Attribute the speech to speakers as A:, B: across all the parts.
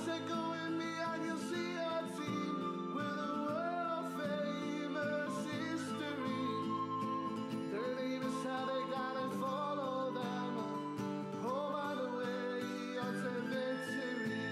A: said go with me and you'll see a team with a world famous history. Their name is how they gotta follow them. Home on the way onto victory.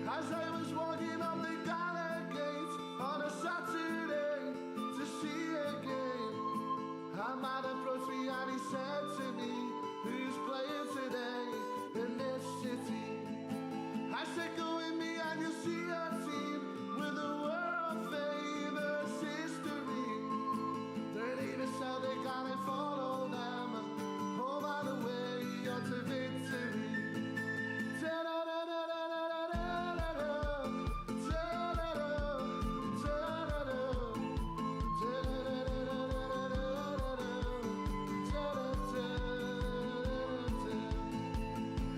A: As I was walking up the Gala Gate on a Saturday to see a game, a man approached me and he said to me, who's playing today in this city? I said go with me and you'll see a team with a world famous history. Their name is how they gotta follow them home on the way onto victory.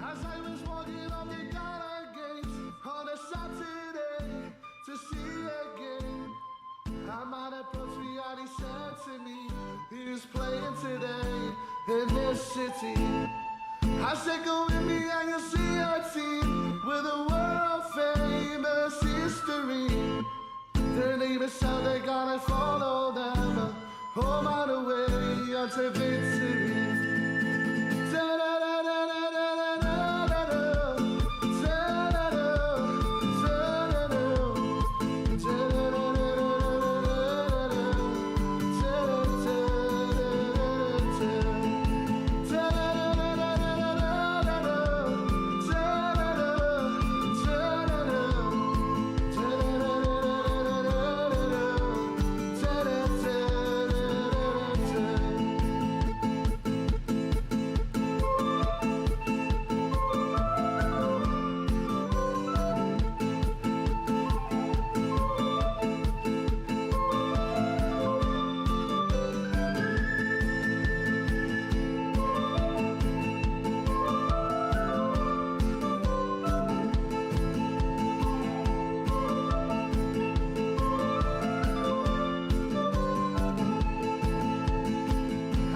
A: As I was walking on the Gala Gate on a Saturday to see a game, a man approached me and he said to me, who's playing today in this city? I said go with me and you'll see a team with a world famous history. Their name is how they gotta follow them home on the way onto victory.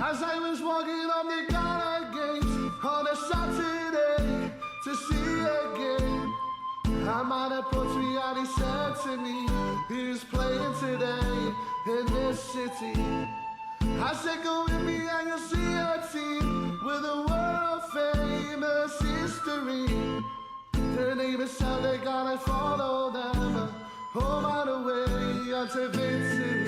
A: As I was walking up the Gala Gate on a Saturday to see a game, a man approached me and he said to me, who's playing today in this city? I said go with me and you'll see a team with a world famous history. Their name is how they gotta follow them home on the way onto victory.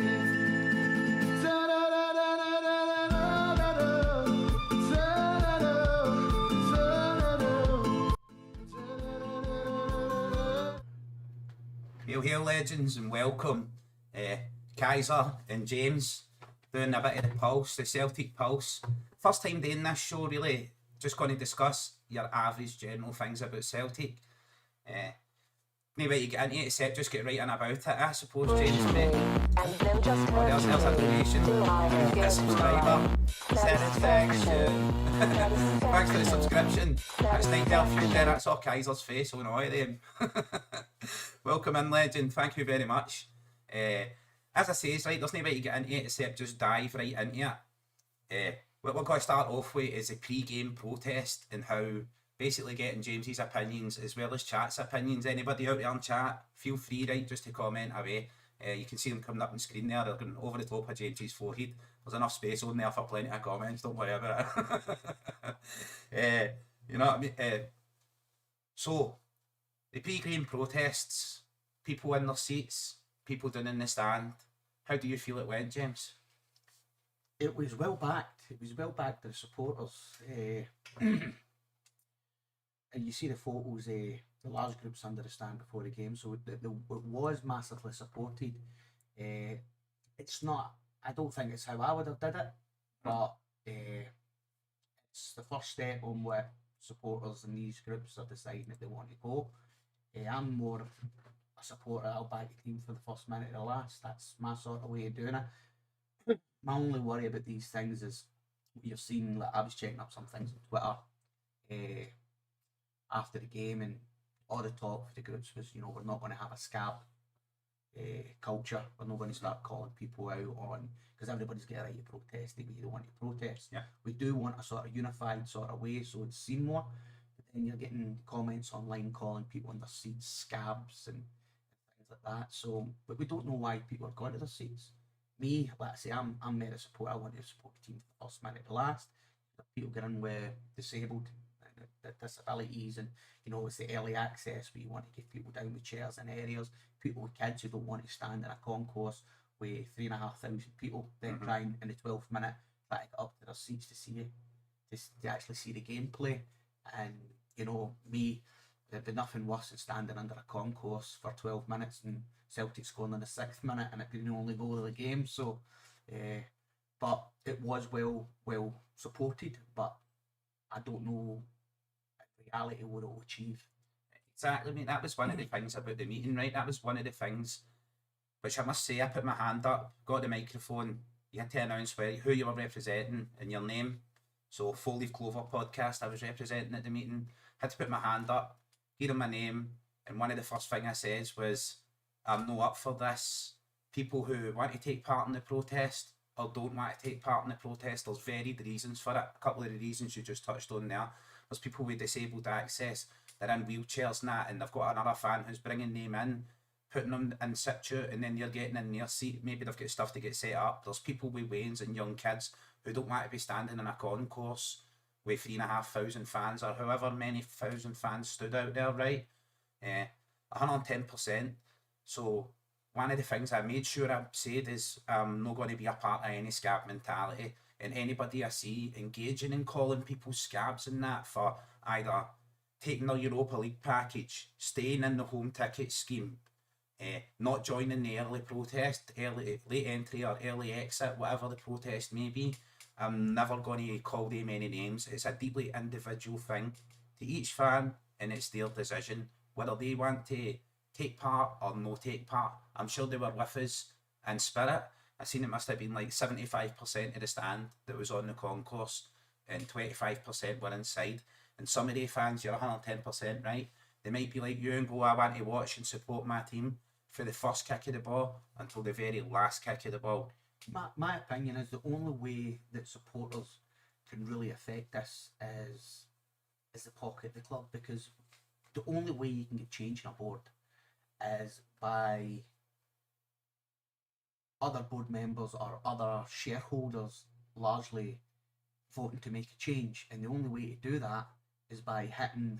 B: Hail, hail, legends, and welcome. Keiser and James doing a bit of the Pulse, the Celtic Pulse. First time doing this show, really. Just going to discuss your average general things about Celtic. Maybe you get into it, except just get right in about it, I suppose, James. There's a donation, a subscriber, satisfaction. Thanks for the subscription. That's 9 food there, that's all Kaiser's face on all of them. Welcome in, legend, thank you very much. As I say, right, there's no way to get into it except just dive right into it. What we're going to start off with is a pre-game protest and how basically getting James's opinions as well as chat's opinions. Anybody out there in chat, feel free, right, just to comment away. You can see them coming up on screen there. They're going over the top of James's forehead. There's enough space on there for plenty of comments, don't worry about it. You know what I mean? So, the pre-game protests, people in their seats, people down in the stand. How do you feel it went, James?
C: It was well backed. It was well backed, the supporters. And you see the photos, the large groups under the stand before the game, so it was massively supported. It's not, I don't think it's how I would have did it, but it's the first step on what supporters in these groups are deciding that they want to go. I'm more a supporter, I'll back the team for the first minute to the last. That's my sort of way of doing it. My only worry about these things is you've seen, like, I was checking up some things on Twitter after the game, and all the talk for the groups was, you know, we're not going to have a scab culture. We're not going to start calling people out on, because everybody's got a right to protest the way they want to protest.
B: Yeah.
C: We do want a sort of unified sort of way, so it's seen more. But then you're getting comments online calling people in their seats scabs and things like that. So, but we don't know why people are going to their seats. Me, like I say, I'm Meta support. I want to support the team from the first minute to last. People get in with disabled disabilities, and you know, it's the early access where you want to get people down with chairs in areas, people with kids who don't want to stand in a concourse with 3,500 people, then trying in the 12th minute try to get up to their seats to see it, to actually see the gameplay. And you know, me, there'd be nothing worse than standing under a concourse for 12 minutes and Celtic scoring in the 6th minute and it being the only goal of the game. So but it was well supported, but I don't know in reality what it will achieve.
B: Exactly, mate. That was one of the things about the meeting, right? That was one of the things which I must say, I put my hand up, got the microphone, you had to announce who you were representing and your name. So 4 Leaf Clover podcast, I was representing at the meeting, had to put my hand up, give them my name, and one of the first thing I said was, I'm not up for this. People who want to take part in the protest or don't want to take part in the protest, there's varied reasons for it. A couple of the reasons you just touched on there. There's people with disabled access, they're in wheelchairs and that, and they've got another fan who's bringing them in, putting them in situ, and then you're getting in their seat. Maybe they've got stuff to get set up. There's people with wains and young kids who don't want to be standing in a concourse with 3,500 fans or however many thousand fans stood out there, right? 110%. So one of the things I made sure I said is I'm not going to be a part of any scab mentality, and anybody I see engaging in calling people scabs and that for either taking their Europa League package, staying in the home ticket scheme, not joining the early protest, late entry or early exit, whatever the protest may be, I'm never going to call them any names. It's a deeply individual thing to each fan, and it's their decision whether they want to take part or no take part. I'm sure they were with us in spirit. I seen it must have been like 75% of the stand that was on the concourse and 25% were inside. And some of the fans, you're 110% right. They might be like you and go, I want to watch and support my team for the first kick of the ball until the very last kick of the ball.
C: My opinion is the only way that supporters can really affect this is the pocket of the club, because the only way you can get change in a board is by other board members or other shareholders largely voting to make a change, and the only way to do that is by hitting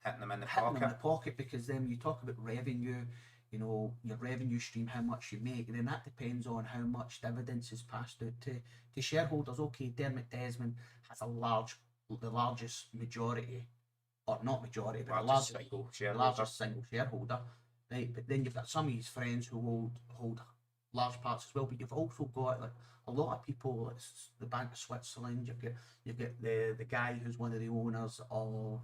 B: them in the
C: hitting them in the
B: pocket.
C: pocket, because then you talk about revenue, you know, your revenue stream, how much you make, and then that depends on how much dividends is passed out to shareholders. Okay, Dermot Desmond has the largest majority, or not majority, but
B: Largest
C: the largest single shareholder, right? But then you've got some of his friends who hold large parts as well. But you've also got like a lot of people. It's the Bank of Switzerland. You've got the guy who's one of the owners of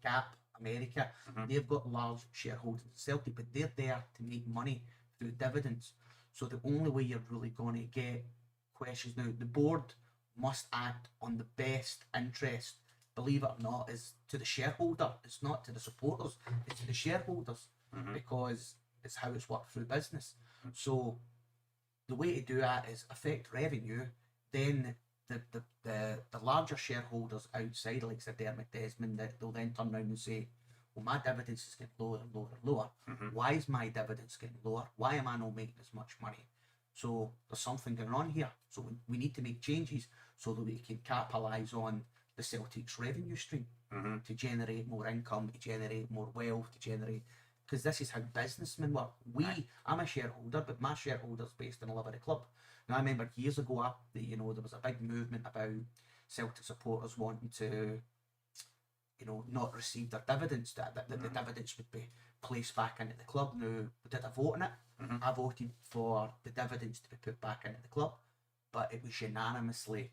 C: Gap America. They've got large shareholders in Celtic, but they're there to make money through dividends. So the only way you're really going to get questions now, the board must act on the best interest, believe it or not, is to the shareholder. It's not to the supporters, it's to the shareholders, because it's how it's worked through business. So the way to do that is affect revenue, then the larger shareholders outside, like Sir Dermot Desmond, that they'll then turn around and say, well, my dividends is getting lower and lower and lower. Why is my dividends getting lower? Why am I not making as much money? So there's something going on here. So we need to make changes so that we can capitalise on the Celtic's revenue stream to generate more income, to generate more wealth, to generate... Because this is how businessmen work. I'm a shareholder, but my shareholder's based in a love of the club. Now, I remember years ago, there was a big movement about Celtic supporters wanting to, not receive their dividends, that the dividends would be placed back into the club. Now, did I vote on it? I voted for the dividends to be put back into the club, but it was unanimously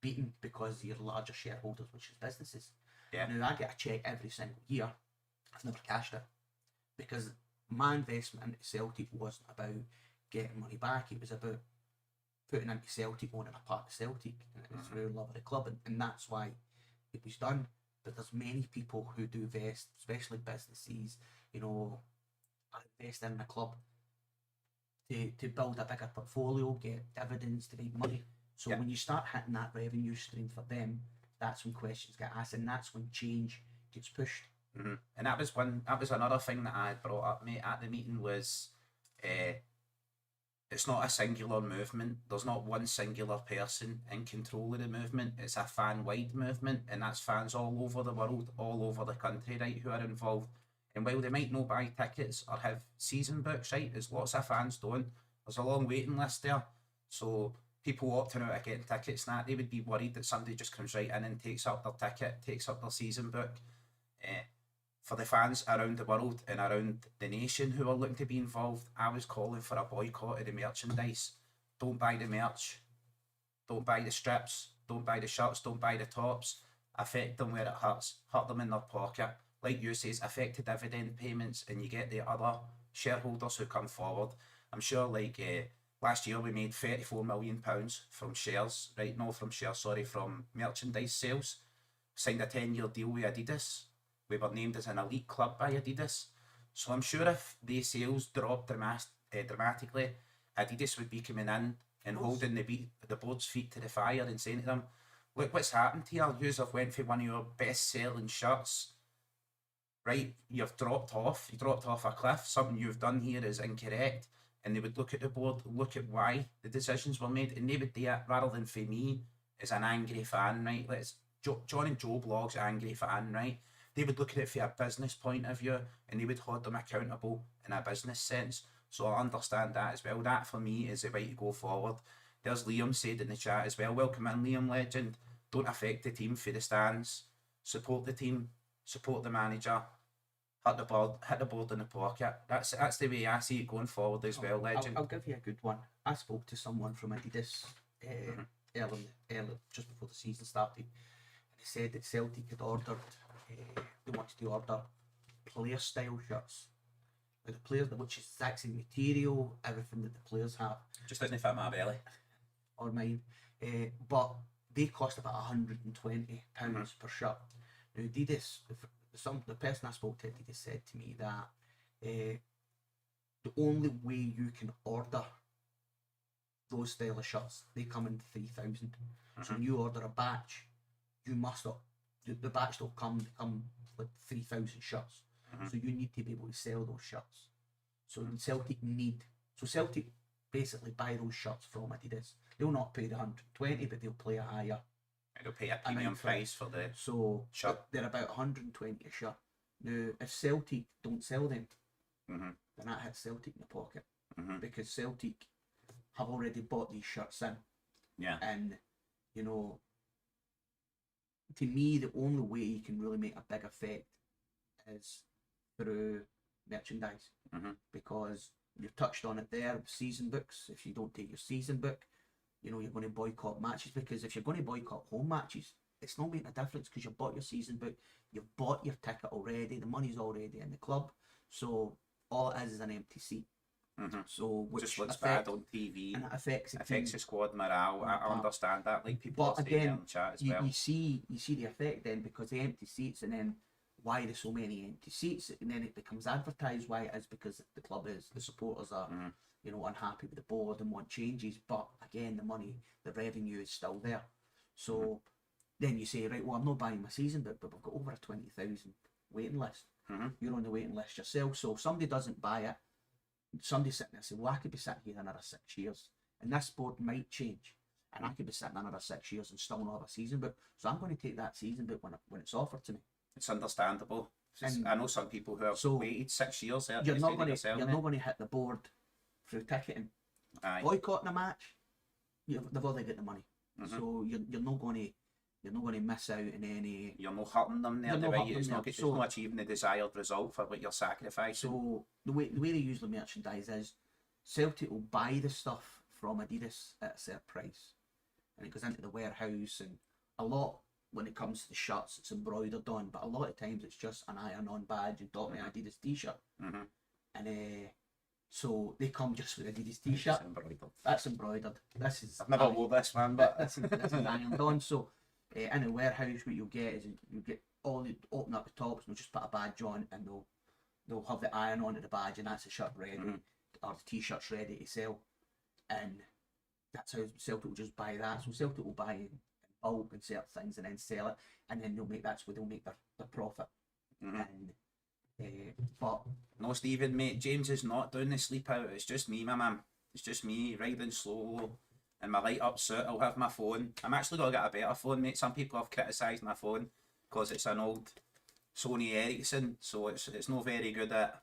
C: beaten because of your larger shareholders, which is businesses.
B: Yeah.
C: Now, I get a cheque every single year. I've never cashed it, because my investment into Celtic wasn't about getting money back. It was about putting into Celtic, owning a part of Celtic, and it was through love of the club, and that's why it was done. but there's many people who do invest, especially businesses, are investing in a club to build a bigger portfolio, get dividends, to make money. So when you start hitting that revenue stream for them, that's when questions get asked, and that's when change gets pushed.
B: Mm-hmm. And that was another thing that I had brought up, mate, at the meeting was, it's not a singular movement. There's not one singular person in control of the movement. It's a fan-wide movement, and that's fans all over the world, all over the country, right, who are involved. And while they might not buy tickets or have season books, right, as lots of fans don't, there's a long waiting list there. So people opting out of getting tickets and that, they would be worried that somebody just comes right in and takes up their ticket, takes up their season book. For the fans around the world and around the nation who are looking to be involved, I was calling for a boycott of the merchandise. Don't buy the merch. Don't buy the strips. Don't buy the shirts. Don't buy the tops. Affect them where it hurts. Hurt them in their pocket. Like you says, affect the dividend payments, and you get the other shareholders who come forward. I'm sure, last year we made £34 million from shares, right? No, from shares, sorry, from merchandise sales. Signed a 10-year deal with Adidas. We were named as an elite club by Adidas. So I'm sure if the sales dropped dramatically, Adidas would be coming in and holding the board's feet to the fire and saying to them, look what's happened here. You have went for one of your best-selling shirts, right? You've dropped off. You dropped off a cliff. Something you've done here is incorrect. And they would look at the board, look at why the decisions were made, and they would do it rather than for me as an angry fan, right? John and Joe Blogs, angry fan, right? They would look at it from a business point of view, and they would hold them accountable in a business sense. So I understand that as well. That for me is the way to go forward. There's Liam said in the chat as well. Welcome in, Liam Legend. Don't affect the team for the stands. Support the team. Support the manager. Hit the board in the pocket. That's the way I see it going forward as well, Legend.
C: I'll give you a good one. I spoke to someone from Adidas early, just before the season started, and he said that Celtic had ordered. They wanted to order player style shirts with the players, which is the exact same material, everything that the players have.
B: Just doesn't fit my belly.
C: Or mine. But they cost about £120 per shirt. Now Adidas, the person I spoke to at Adidas said to me that the only way you can order those style of shirts, they come in 3,000. So when you order a batch, you must not. The batch will come like 3,000 shirts. So you need to be able to sell those shirts. So Celtic basically buy those shirts from Adidas. They'll not pay the 120, but they'll pay a higher.
B: They'll pay a premium price for the shirt.
C: They're about 120 a shirt. Now, if Celtic don't sell them, then that hits Celtic in the pocket. Because Celtic have already bought these shirts in.
B: Yeah.
C: And, to me, the only way you can really make a big effect is through merchandise. Because you've touched on it there, season books. If you don't take your season book, you're going to boycott matches. Because if you're going to boycott home matches, it's not making a difference because you've bought your season book, you've bought your ticket already, the money's already in the club. So all it is an empty seat. So which
B: just looks bad on TV,
C: and it affects
B: the squad morale. I understand that, like people are saying in the chat as well.
C: You see the effect then, because the empty seats, and then why there's so many empty seats, and then it becomes advertised why it is, because the club is, the supporters are unhappy with the board and want changes. But again, the money, the revenue is still there. So then you say, right, well, I'm not buying my season book, but we've got over a 20,000 waiting list. You're on the waiting list yourself. So if somebody doesn't buy it, somebody's sitting there and say, well, I could be sitting here another 6 years and this board might change, and I could be sitting another 6 years and still not have a season book. So I'm going to take that season book when it's offered to me.
B: It's understandable. I know some people who have waited 6 years.
C: You're not going to hit the board through ticketing. Boycotting a match, they've already got the money. So you're not going to miss out in any.
B: You're not hurting them there. It's not achieving the desired result for what you're sacrificing.
C: So the way they usually merchandise is, Celtic will buy the stuff from Adidas at a certain price, and it goes into the warehouse. And a lot, when it comes to the shirts, it's embroidered on, but a lot of times it's just an iron-on badge and got me an Adidas t-shirt. And so they come just with Adidas t-shirt. That's embroidered.
B: I've never wore this one, but
C: this is ironed on. So in a warehouse, what you'll get is all they open up the tops and they'll just put a badge on, and they'll have the iron onto the badge, and that's the shirt ready, or the t-shirts ready to sell, and that's how Celtic will just buy that. So Celtic will buy in bulk and certain things and then sell it, and then that's where they'll make their profit. And but
B: no, Stephen, mate, James is not doing the sleep out. It's just me, my man. It's just me riding slow in my light up suit. I'll have my phone. I'm actually gonna get a better phone, mate. Some people have criticised my phone because it's an old Sony Ericsson, so it's not very good at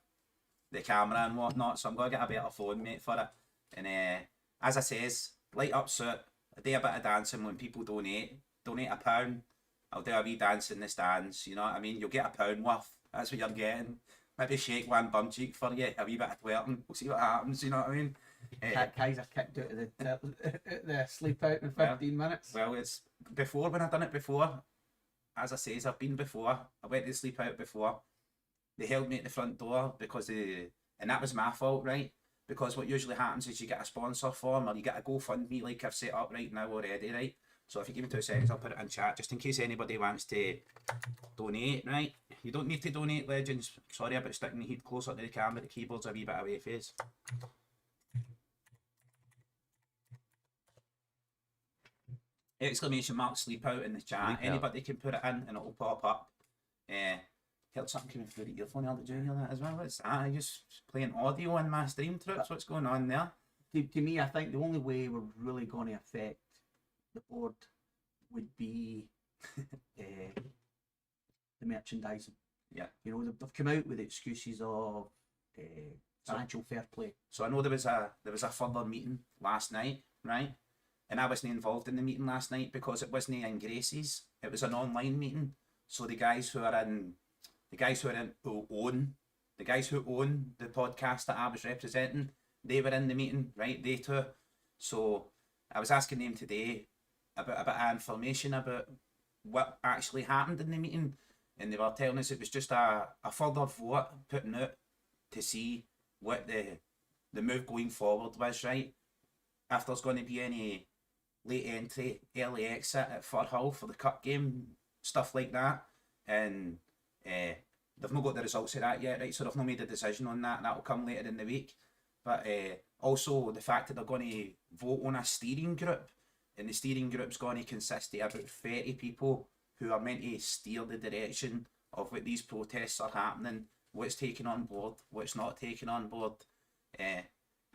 B: the camera and whatnot. So I'm gonna get a better phone, mate, for it. And as I says, light up suit. I do a bit of dancing when people donate £1. I'll do a wee dance in the stands. You know what I mean? You'll get £1 worth. That's what you're getting. Maybe shake one bum cheek for you, a wee bit of twerking. We'll see what happens. You know what I mean?
C: Keiser kicked out of the sleep out in 15 minutes.
B: Well, it's before when I done it before. As I says, I've been before. I went to sleep out before. They held me at the front door because and that was my fault, right? Because what usually happens is you get a sponsor form or you get a GoFundMe like I've set up right now already, right? So if you give me 2 seconds, I'll put it in chat just in case anybody wants to donate, right? You don't need to donate, legends. Sorry about sticking the heat closer to the camera. The keyboard's a wee bit away face. Exclamation mark sleep out in the chat. Anybody can put it in and it'll pop up. Heard something coming through the earphone earlier. Did you hear that as well? What's that? I'm just playing audio on my stream trips. What's going on there?
C: To me, I think the only way we're really going to affect the board would be the merchandising.
B: Yeah.
C: You know, they've come out with excuses of financial fair play.
B: So I know there was a further meeting last night, right? And I wasn't involved in the meeting last night because it wasn't in Gracie's. It was an online meeting. So the guys who own the podcast that I was representing, they were in the meeting, right? They too. So I was asking them today about a bit of information about what actually happened in the meeting, and they were telling us it was just a further vote putting out to see what the move going forward was, right? If there's going to be any late entry, early exit at Firhill for the cup game, stuff like that, and they've not got the results of that yet, right? So they've not made a decision on that. That'll come later in the week. But also the fact that they're going to vote on a steering group, and the steering group's going to consist of about 30 people who are meant to steer the direction of what these protests are happening, what's taken on board, what's not taken on board. I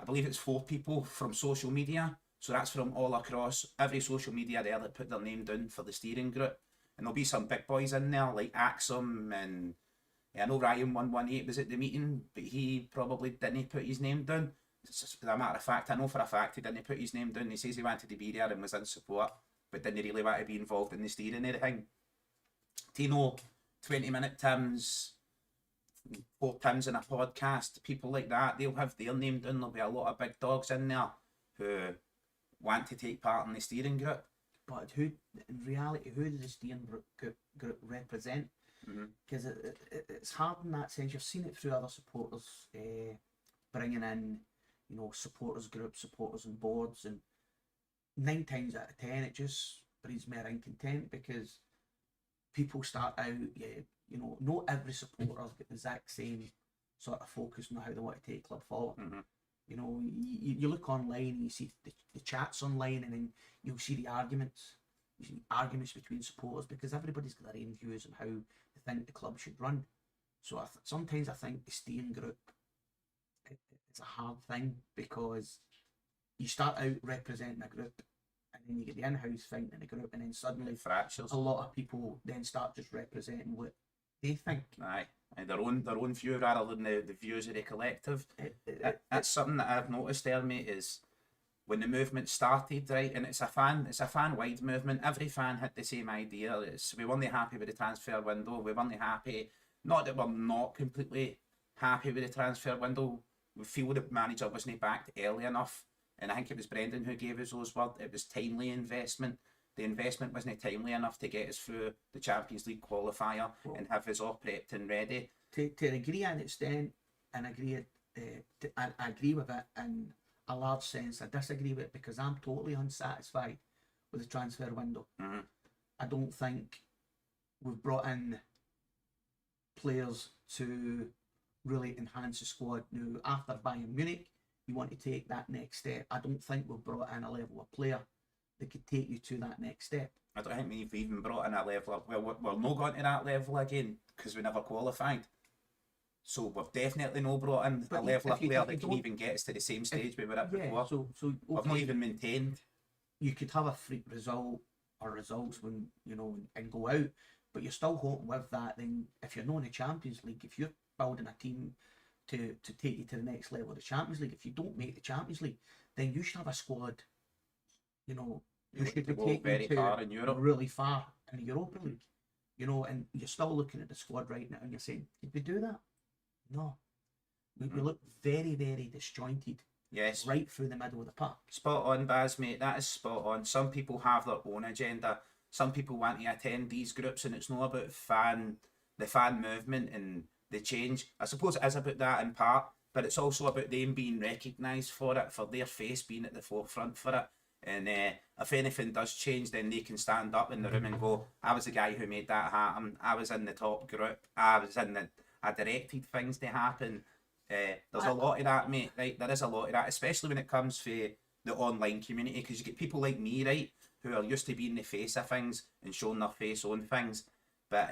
B: believe it's 4 people from social media, so that's from all across every social media there that put their name down for the steering group. And there'll be some big boys in there like Axum, and I know Ryan118 was at the meeting, but he probably didn't put his name down. As a matter of fact, I know for a fact he didn't put his name down. He says he wanted to be there and was in support, but didn't really want to be involved in the steering of the thing. Tino, 20-minute Tims, 4 Tims in a podcast, people like that, they'll have their name down. There'll be a lot of big dogs in there who want to take part in the steering group.
C: But who, in reality, who does the steering group represent? Because it's hard in that sense. You've seen it through other supporters bringing in, you know, supporters groups, supporters on boards, and 9 times out of 10 it just breeds more incontent because people start out, you know, not every supporter's got the exact same sort of focus on how they want to take club forward. You know, you look online and you see the chats online, and then you'll see the arguments. You see arguments between supporters because everybody's got their own views on how they think the club should run. So sometimes I think the steering group, it's a hard thing because you start out representing a group, and then you get the in-house fighting in the group, and then suddenly
B: fractures.
C: A lot of people then start just representing what they think.
B: Aye. And their own view rather than the views of the collective. That's something that I've noticed there, mate, is when the movement started, right, and it's a fan wide movement. Every fan had the same idea. We weren't happy with the transfer window. We weren't happy. Not that we're not completely happy with the transfer window. We feel the manager wasn't backed early enough, and I think it was Brendan who gave us those words. It was timely investment. The investment wasn't timely enough to get us through the Champions League qualifier and have us all prepped and ready.
C: To agree an extent, and I agree with it in a large sense. I disagree with it because I'm totally unsatisfied with the transfer window. I don't think we've brought in players to really enhance the squad. Now, after Bayern Munich, you want to take that next step. I don't think we've brought in a level of player that could take you to that next step.
B: I don't think we've even brought in that level. Well, we're not going to that level again because we never qualified. So we've definitely not brought in a level of player that can even get us to the same stage we were at before.
C: So okay,
B: we've not even maintained.
C: You could have a freak result or results when and go out, but you're still hoping with that. Then if you're not in the Champions League, if you're building a team to take you to the next level of the Champions League, if you don't make the Champions League, then you should have a squad. You should be taken
B: very far in Europe,
C: really far in the Europa League. And you're still looking at the squad right now, and you're saying, did we do that? No. We look very, very disjointed.
B: Yes.
C: Right through the middle of the park.
B: Spot on, Baz, mate. That is spot on. Some people have their own agenda. Some people want to attend these groups, and it's not about the fan movement and the change. I suppose it is about that in part, but it's also about them being recognised for it, for their face being at the forefront for it. And if anything does change, then they can stand up in the room and go, I was the guy who made that happen. I was in the top group. I directed things to happen. There's a lot of that, mate, right? There is a lot of that, especially when it comes to the online community, because you get people like me, right, who are used to being the face of things and showing their face on things. But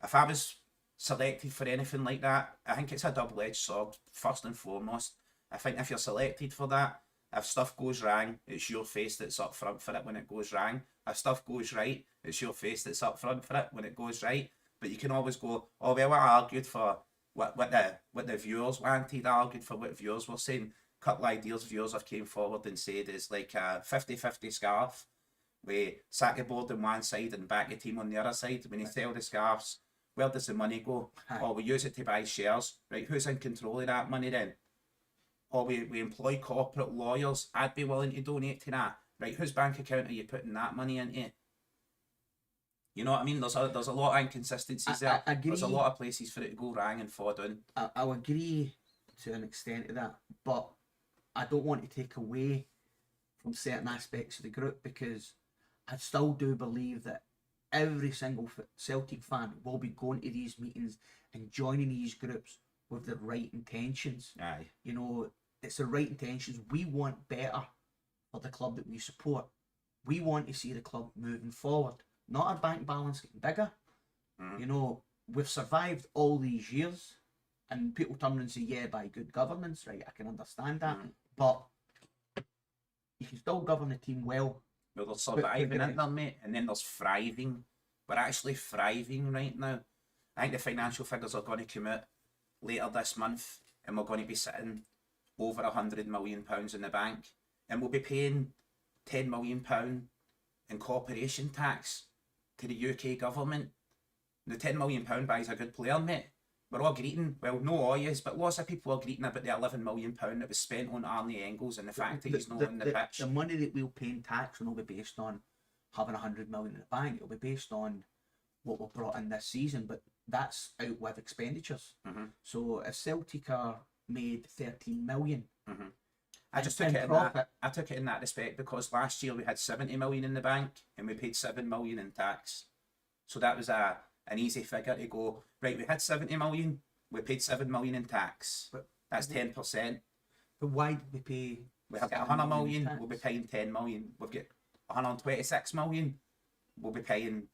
B: if I was selected for anything like that, I think it's a double-edged sword, first and foremost. I think if you're selected for that, if stuff goes wrong, it's your face that's up front for it when it goes wrong. If stuff goes right, it's your face that's up front for it when it goes right. But you can always go, oh, well, I argued for what the viewers wanted. I argued for what viewers were saying. A couple of ideas viewers have came forward and said is like a 50-50 scarf. We sack a board on one side and back a team on the other side. When you sell the scarves, where does the money go? Or we use it to buy shares. Right, who's in control of that money then? Or we employ corporate lawyers. I'd be willing to donate to that. Right, whose bank account are you putting that money into? You know what I mean? There's a lot of inconsistencies there.
C: I agree.
B: There's a lot of places for it to go wrong and fall down.
C: I'll agree to an extent of that, but I don't want to take away from certain aspects of the group, because I still do believe that every single Celtic fan will be going to these meetings and joining these groups with the right intentions.
B: Aye.
C: It's the right intentions. We want better for the club that we support. We want to see the club moving forward, not our bank balance getting bigger. We've survived all these years, and people turn around and say, yeah, by good governance, right? I can understand that, but you can still govern the team well.
B: Well, there's surviving, isn't there, mate? And then there's thriving. We're actually thriving right now. I think the financial figures are going to come out later this month, and we're going to be sitting over £100 million in the bank, and we'll be paying £10 million in corporation tax to the UK government. The £10 million buys a good player, mate. We're all greeting, well, no all yous, but lots of people are greeting about the £11 million that was spent on Arne Engels and the fact that he's not on the pitch.
C: The money that we'll pay in tax will not be based on having £100 million in the bank. It'll be based on what we've brought in this season, but that's out with expenditures. So if Celtic are made 13 million,
B: I just took it in that respect, because last year we had 70 million in the bank and we paid 7 million in tax. So that was an easy figure to go, right, we had 70 million, we paid 7 million in tax. But that's 10%.
C: But why did we pay?
B: We have got 100 million, we'll be paying 10 million. We've got 126 million, we'll be paying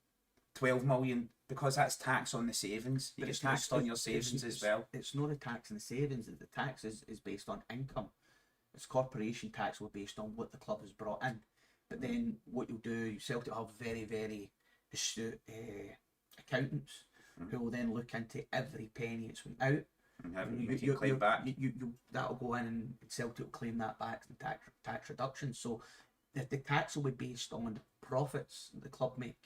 B: 12 million, because that's tax on the savings. You get taxed on your savings as well.
C: It's not a tax on the savings. The tax is based on income. It's corporation tax will based on what the club has brought in. But then what you'll do, Celtic will have very, very astute accountants who will then look into every penny that's went out. That'll go in and Celtic will claim that back in tax reduction. So the tax will be based on the profits the club make.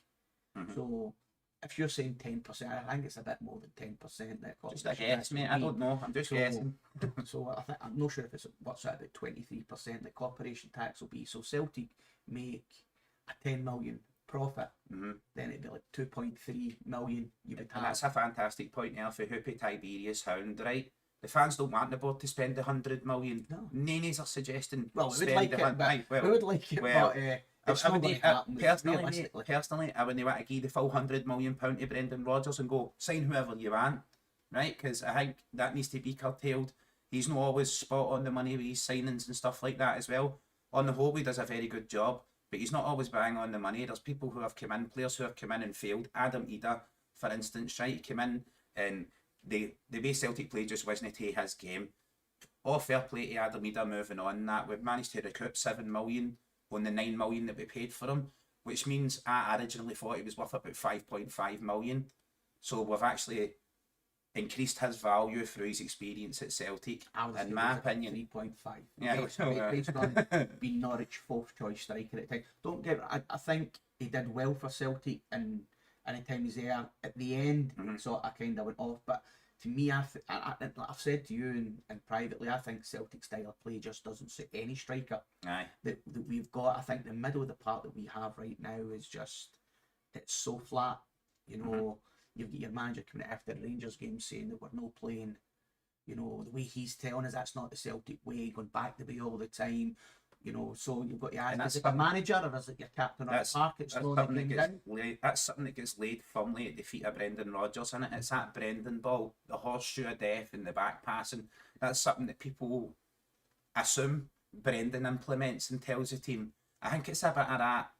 C: So if you're saying 10%, I think it's a bit more than 10%.
B: Just a guess, mate. I don't know. I'm just guessing.
C: So I'm not sure if it's what's that, about 23% that corporation tax will be. So Celtic make a 10 million profit, then it'd be like 2.3 million you would have.
B: And that's a fantastic point now for Hoopy Tiberius Hound, right? The fans don't want the board to spend 100 million.
C: No.
B: Nanies are suggesting.
C: Well, we would like it, but It's not going to happen.
B: Personally, I wouldn't want to give the full £100 million to Brendan Rodgers and go, sign whoever you want, right? Because I think that needs to be curtailed. He's not always spot on the money with his signings and stuff like that as well. On the whole, he does a very good job, but he's not always bang on the money. There's people who have come in, players who have come in and failed. Adam Ida, for instance, right? He came in and the way Celtic play just wasn't to his game. All fair play to Adam Ida moving on that. We've managed to recoup $7 million on the $9 million that we paid for him, which means I originally thought he was worth about $5.5 million. So we've actually increased his value through his experience at Celtic. In my opinion,
C: 3.5.
B: Yeah,
C: based on being Norwich fourth choice striker at the time. Don't get. I think he did well for Celtic, and anytime he's there at the end, so I kind of went off. But to me, I've said to you and privately, I think Celtic style of play just doesn't suit any striker.
B: Aye.
C: That we've got. I think the middle of the park that we have right now is just, it's so flat. You know, you've got your manager coming out after the Rangers game saying that we're not playing. You know, the way he's telling us that's not the Celtic way, going back the way all the time. You know, so you've got to ask, is it a manager or is it your captain on the park? It's
B: that's something that gets laid firmly at the feet of Brendan Rodgers, isn't it? It's that Brendan ball, the horseshoe of death and the back passing. That's something that people assume Brendan implements and tells the team. I think it's a bit of that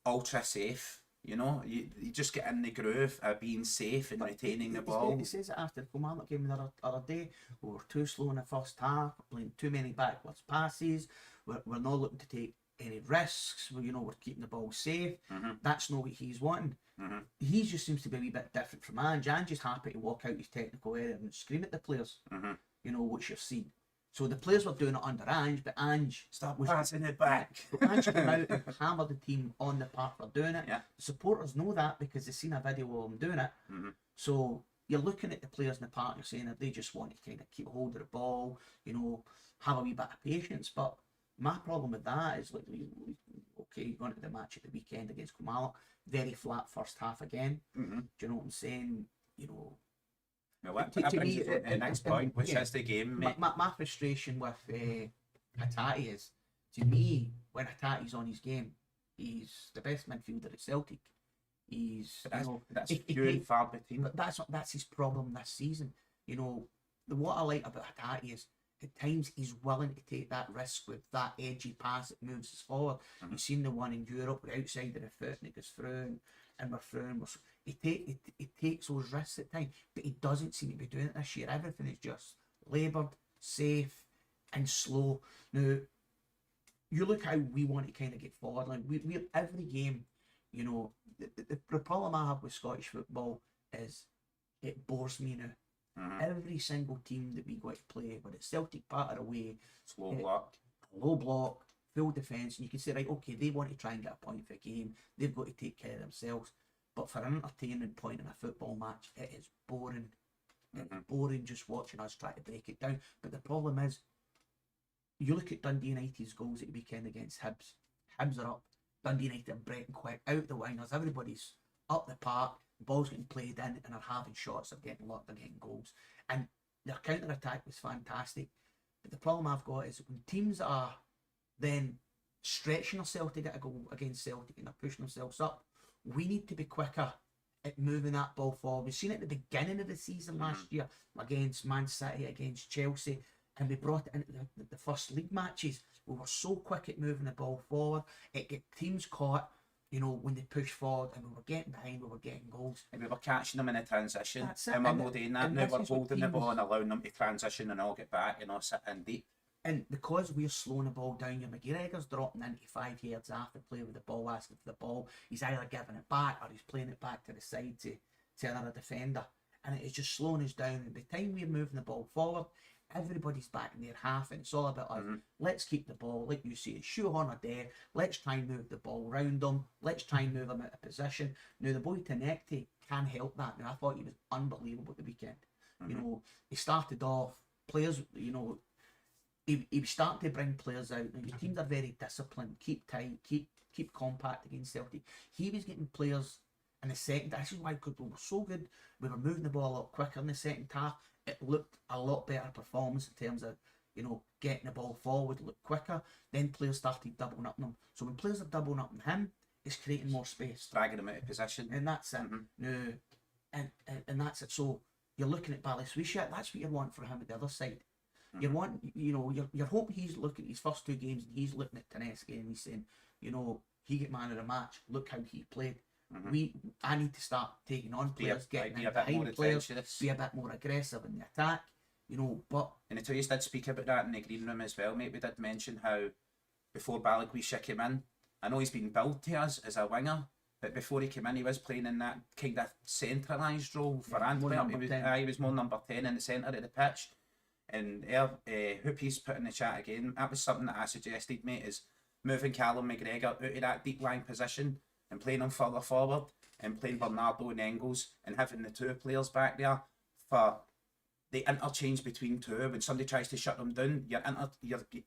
B: ultra safe. You know, you just get in the groove of being safe and retaining the ball.
C: He says it after the Kilmarnock game the other day. We were too slow in the first half, playing too many backwards passes. We're not looking to take any risks. We're keeping the ball safe. That's not what he's wanting. He just seems to be a wee bit different from Ange. Ange is happy to walk out his technical area and scream at the players. Which you've seen. So the players were doing it under Ange, but Ange
B: was passing it back.
C: So Ange came out and hammered the team on the park for doing it.
B: Yeah.
C: The supporters know that because they've seen a video of them doing it. So you're looking at the players in the park, you're saying that they just want to kind of keep hold of the ball, have a wee bit of patience. But my problem with that is, like, okay, going to the match at the weekend against Kilmarnock, very flat first half again. Do you know what I'm saying?
B: Well, that brings us to the next point, which is the game, mate.
C: My frustration with Hatate is, to me, when Hatate's on his game, he's the best midfielder at Celtic.
B: That's few and far between.
C: But that's his problem this season. What I like about Hatate is, at times he's willing to take that risk with that edgy pass that moves us forward. You've seen the one in Europe, we're outside of the foot and it goes through and we're through. He takes those risks at times, but he doesn't seem to be doing it this year. Everything is just laboured, safe and slow. Now, you look how we want to kind of get forward. Like we every game, the problem I have with Scottish football is it bores me now. Every single team that we go to play, whether it's Celtic part or away, low block, full defence, and you can say, right, okay, they want to try and get a point for a game, they've got to take care of themselves. But for an entertaining point in a football match, it is boring. It's boring just watching us try to break it down. But the problem is, you look at Dundee United's goals at the weekend against Hibs. Hibs are up. Dundee United are breaking quick, out the wingers, everybody's up the park. The ball's getting played in and are having shots, they're getting locked, they're getting goals. And their counter-attack was fantastic. But the problem I've got is when teams are then stretching themselves to get a goal against Celtic and they're pushing themselves up, we need to be quicker at moving that ball forward. We've seen it at the beginning of the season last year against Man City, against Chelsea, and we brought it into the first league matches. We were so quick at moving the ball forward. It get teams caught, when they push forward, and we were getting behind, we were getting goals.
B: And we were catching them in a transition.
C: That's it.
B: And we're not doing that. Now we're holding the ball
C: teams...
B: and allowing them to transition and all get back and all sit in deep.
C: And because we're slowing the ball down, your McGregor's dropping into 5 yards after play with the ball, asking for the ball. He's either giving it back or he's playing it back to the side to another defender. And it is just slowing us down. And by the time we're moving the ball forward, everybody's back in their half, and it's all about us. Let's keep the ball, like you say, shoehorn her there. Let's try and move the ball round them. Let's try and move them out of position. Now, the boy Tenecti can help that. Now, I thought he was unbelievable at the weekend. He started off, players, he started to bring players out. Now, your teams are very disciplined, keep tight, keep compact against Celtic. He was getting players in the second. This is why we were so good. We were moving the ball a lot quicker in the second half. It looked a lot better performance in terms of you know, getting the ball forward a lot quicker. Then players started doubling up on him. So when players are doubling up on him, it's creating more space.
B: Dragging him out of position.
C: And that's it.
B: Mm-hmm.
C: No, and that's it. So you're looking at Balaswisha, that's what you want for him at the other side.
B: Mm-hmm.
C: You want, you know, you're hoping he's looking at his first 2 games and he's looking at Taneski and he's saying, you know, he get man of the match, look how he played.
B: Mm-hmm.
C: I need to start taking on players, getting
B: be
C: in
B: a bit more
C: behind players,
B: adventurous.
C: be a bit more aggressive in the attack, you know, but...
B: And the two of you did speak about that in the green room as well, mate. We did mention how before Balagwisha came in, I know he's been billed to us as a winger, but before he came in, he was playing in that kind of centralised role for Antwerp. He was more number 10 in the centre of the pitch. And Hoopy's put in the chat again, that was something that I suggested, mate, is moving Callum McGregor out of that deep line position and playing him further forward and playing Bernardo and Engels and having the 2 players back there for the interchange between 2. When somebody tries to shut them down, your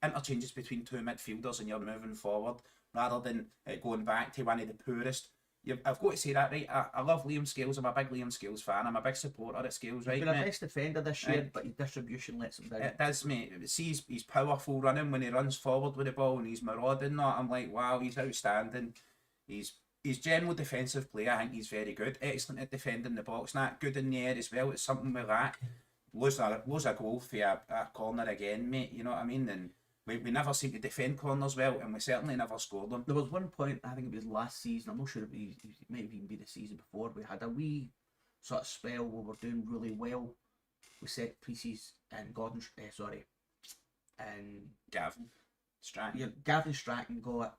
B: interchanges between 2 midfielders and you're moving forward rather than going back to one of the poorest. I've got to say that, right? I love Liam Scales. I'm a big Liam Scales fan. I'm a big supporter of Scales, right?
C: He's been a best defender this year, but his distribution lets him down.
B: It does, mate. See, he's powerful running when he runs forward with the ball and he's marauding that. I'm like, wow, he's outstanding. He's general defensive player. I think he's very good. Excellent at defending the box. That good in the air as well. It's something we lack. Lose a goal for a corner again, mate. You know what I mean? And we never seem to defend corners well, and we certainly never scored them.
C: There was one point, I think it was last season, I'm not sure if it might have even been the season before, we had a wee sort of spell where we're doing really well with set pieces and and
B: Gavin Stratton.
C: Yeah, Gavin Stratton got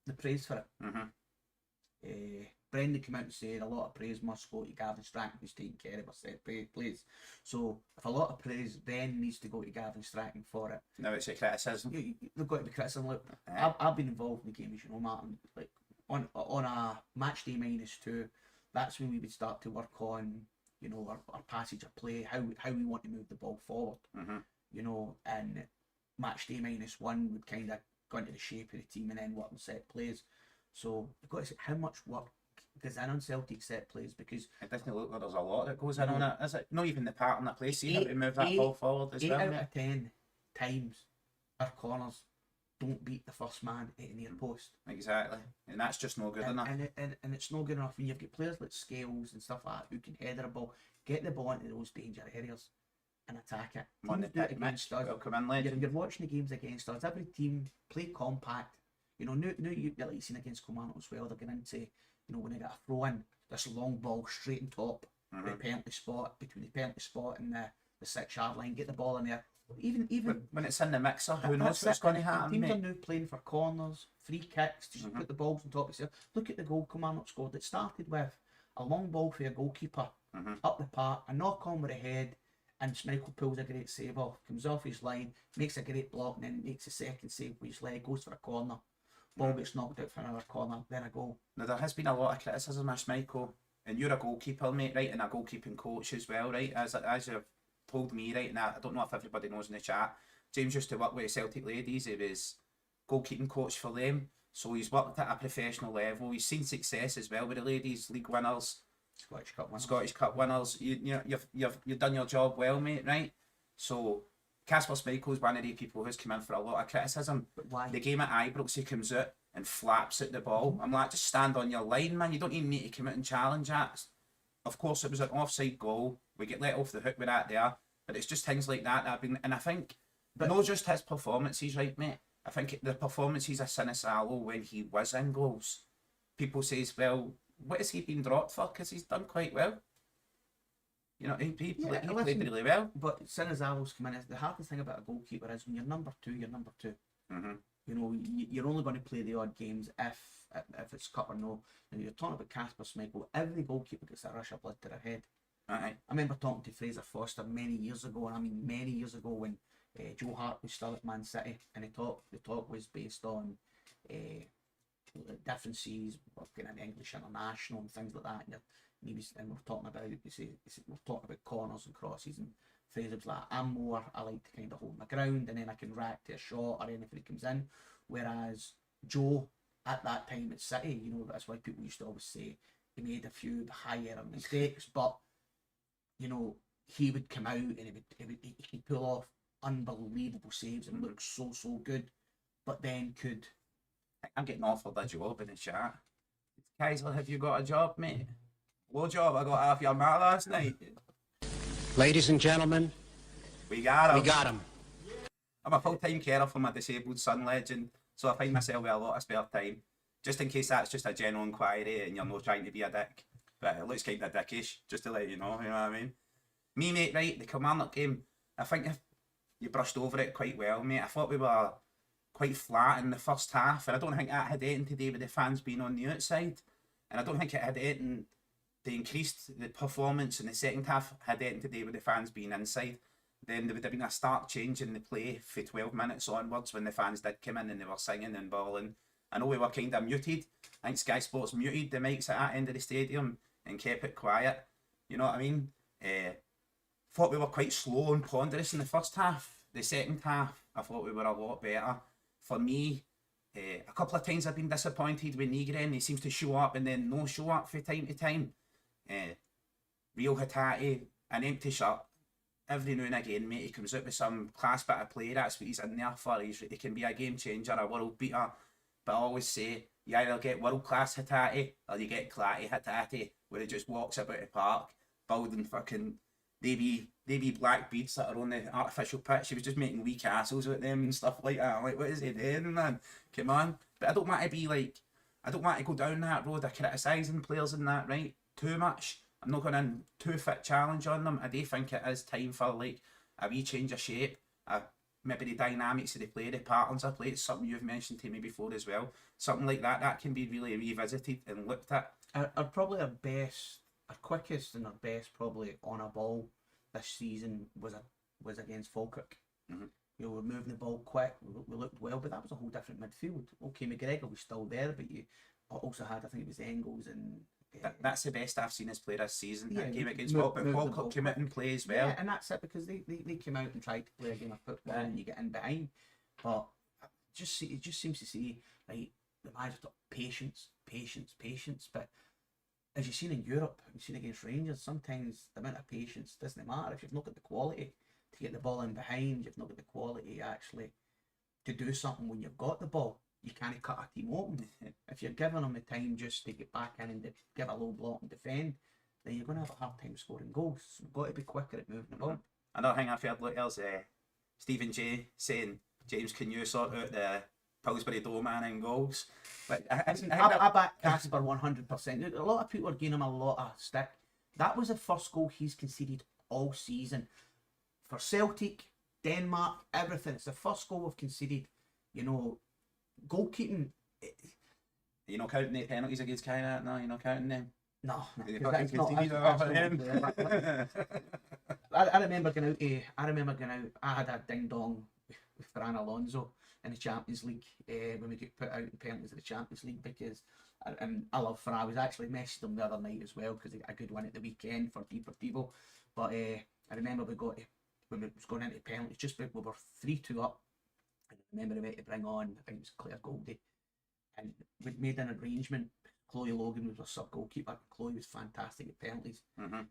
C: the praise for it.
B: Mm-hmm.
C: Brendan came out and said a lot of praise must go to Gavin Stratton, who's taking care of our set plays. So if a lot of praise then needs to go to Gavin Stratton for it,
B: No, it's a criticism.
C: they've got to be criticism. Look, I've been involved in the game, as you know, Martin. Like on a match day -2, that's when we would start to work on, you know, our passage of play, how we want to move the ball forward.
B: Mm-hmm.
C: You know, and match day -1 would kind of go into the shape of the team and then work on set plays. So you've got to say how much work goes in on Celtic set plays, because
B: it doesn't look like there's a lot that goes in on it, is it? Not even the pattern that plays, see how to move that ball forward as
C: 8
B: well.
C: 8 out
B: mate.
C: of 10 times our corners don't beat the first man at the near post.
B: Exactly, and that's just no good enough.
C: And it's not good enough when you've got players like Scales and stuff like that who can header a ball, get the ball into those danger areas and attack it.
B: On the
C: Teams do it
B: pitch,
C: against us.
B: welcome in, legend.
C: You're watching the games against us. Every team play compact. You know, now you've seen against Commando as well. They're going into, you know, when they get a throw in, this long ball straight on top, the penalty spot, between the penalty spot and the 6-yard line, get the ball in there. Even
B: When it's in the mixer, who knows
C: that's
B: what's
C: it.
B: going to
C: And
B: happen,
C: teams are
B: mate?
C: now playing for corners, free kicks, to just put the balls on top of yourself. Look at the goal Commando scored. It started with a long ball for your goalkeeper up the park, a knock on with a head, and Schmeichel pulls a great save off, comes off his line, makes a great block, and then makes a second save with his leg, goes for a corner. Ball gets knocked out for another corner, then a goal.
B: Now, there has been a lot of criticism of Schmeichel, and you're a goalkeeper, mate, right, and a goalkeeping coach as well, right, as you've told me, right, and I don't know if everybody knows in the chat, James used to work with Celtic Ladies. He was goalkeeping coach for them, so he's worked at a professional level. He's seen success as well with the ladies, league winners, Scottish Cup winners. You've done your job well, mate, right? So Kasper Schmeichel is one of the people who's come in for a lot of criticism.
C: But why?
B: The game at Ibrox, he comes out and flaps at the ball. I'm like, just stand on your line, man. You don't even need to come out and challenge that. Of course, it was an offside goal. We get let off the hook with that there. But it's just things like that have been. And I think, not just his performances, right, mate? I think the performances of Sinisalo when he was in goals. People says, well, what has he been dropped for? Because he's done quite well. You know, he played really well.
C: But Sinizalo's come in. The hardest thing about a goalkeeper is when you're number 2, you're number 2.
B: Mm-hmm.
C: You know, you're only going to play the odd games if it's cup or no. And you're talking about Kasper Schmeichel. Every goalkeeper gets a rush of blood to their head.
B: Aye.
C: I remember talking to Fraser Foster many years ago, and I mean many years ago when Joe Hart was still at Man City, and the talk was based on differences, working in English International and things like that. And we're talking about we're talking about corners and crosses, and Fraser was like, I like to kind of hold my ground, and then I can react to a shot or anything that comes in. Whereas Joe at that time at City, you know, that's why people used to always say he made a few higher mistakes, but you know, he would come out and he'd pull off unbelievable saves and looked so good, but then could.
B: I'm getting offered a job in the chat. Keiser, have you got a job, mate? What job? I got half your mat last night.
D: Ladies and gentlemen,
B: We got him.
D: we got him.
B: I'm a full-time carer for my disabled son, Legend, so I find myself with a lot of spare time. Just in case that's just a general inquiry and you're not trying to be a dick. But it looks kind of dickish, just to let you know what I mean? Me, mate, right, the Kilmarnock game, I think you brushed over it quite well, mate. I thought we were quite flat in the first half, and I don't think that had anything to do with the fans being on the outside. And I don't think it had anything, the increased the performance in the second half had anything to do with the fans being inside. Then there would have been a stark change in the play for 12 minutes onwards when the fans did come in and they were singing and bawling. I know we were kind of muted. I think Sky Sports muted the mics at that end of the stadium and kept it quiet. You know what I mean? Thought we were quite slow and ponderous in the first half. The second half, I thought we were a lot better. For me, a couple of times I've been disappointed with Nigren. He seems to show up and then no show up from time to time. Real Hatate, an empty shirt. Every now and again, mate, he comes out with some class bit of play. That's what he's in there for. He can be a game changer, a world beater. But I always say, you either get world-class Hatate or you get clatty Hatate, where he just walks about the park, building fucking they be black beads that are on the artificial pitch. He was just making wee castles with them and stuff like that. I'm like, what is he doing, man? Come on. But I don't want to go down that road of criticising players and that, right? Too much. I'm not going in too fit challenge on them. I do think it is time for like a wee change of shape. Maybe the dynamics of the play, the patterns of play. It's something you've mentioned to me before as well. Something like that can be really revisited and looked at.
C: Probably our quickest and our best probably on a ball this season was against Falkirk.
B: Mm-hmm.
C: You know, we're moving the ball quick, we looked well, but that was a whole different midfield. Okay, McGregor was still there, but you also had, I think it was Engels and...
B: That's the best I've seen us play this season.
C: Yeah,
B: that game against Falkirk. Falkirk came out and play as well.
C: Yeah, and that's it, because they came out and tried to play a game of football and you get in behind. But it just seems to see, like, the manager's got patience, but as you've seen in Europe, you've seen against Rangers, sometimes the amount of patience doesn't matter. If you've not got the quality to get the ball in behind, you've not got the quality actually to do something when you've got the ball, you can't cut a team open. If you're giving them the time just to get back in and give a low block and defend, then you're going to have a hard time scoring goals. So we've got to be quicker at moving the ball.
B: Another thing I've heard is Stephen J saying, James, can you sort out the Pillsbury Doorman in goals? But
C: I back Casper 100%. A lot of people are giving him a lot of stick. That was the first goal he's conceded all season. For Celtic, Denmark, everything. It's the first goal we've conceded. You know, goalkeeping...
B: You're not counting the penalties against China? No, you're not counting them?
C: No.
B: I
C: remember going out, I had a ding-dong with Fran Alonso in the Champions League when we get put out in penalties of the Champions League, because I love Fran. I was actually messaging him the other night as well because he got a good win at the weekend for Deportivo. But I remember when we was going into penalties, we were 3-2 up, and I remember we had to bring on, I think it was Claire Goldie, and we'd made an arrangement. Chloe Logan was our sub goalkeeper. Chloe was fantastic at penalties, and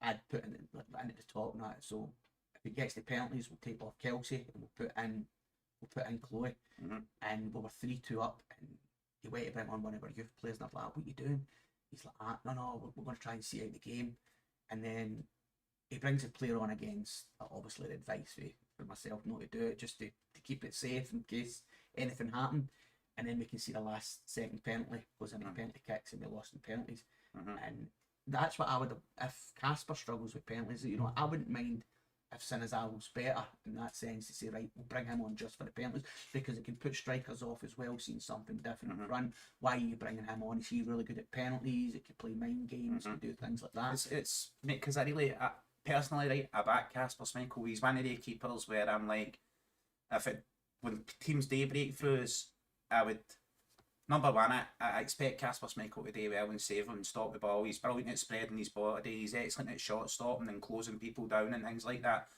C: I'd put into the top and that. So if it gets the penalties, we'll take off Kelsey and we'll put in Chloe, and we were 3-2 up, and he went to bring on one of our youth players, and I'm like, "What are you doing?" He's like, "No, we're going to try and see out the game," and then he brings a player on against, obviously the advice for myself not to do it, just to keep it safe in case anything happened. And then we can see the last second penalty goes into penalty kicks and we lost in penalties. And that's what I would, if Casper struggles with penalties, you know, I wouldn't mind if Sinazal's better in that sense, to say, right, we'll bring him on just for the penalties, because it can put strikers off as well, seeing something different in front. Why are you bringing him on? Is he really good at penalties? It can play mind games, can do things like that.
B: It's mate, because I personally, right, I back Casper Schmeichel. He's one of the keepers where I'm like, when teams do breakthroughs, I would, number one, I expect Casper Schmeichel to do well and save him and stop the ball. He's brilliant at spreading his body. He's excellent at shot stopping and closing people down and things like that.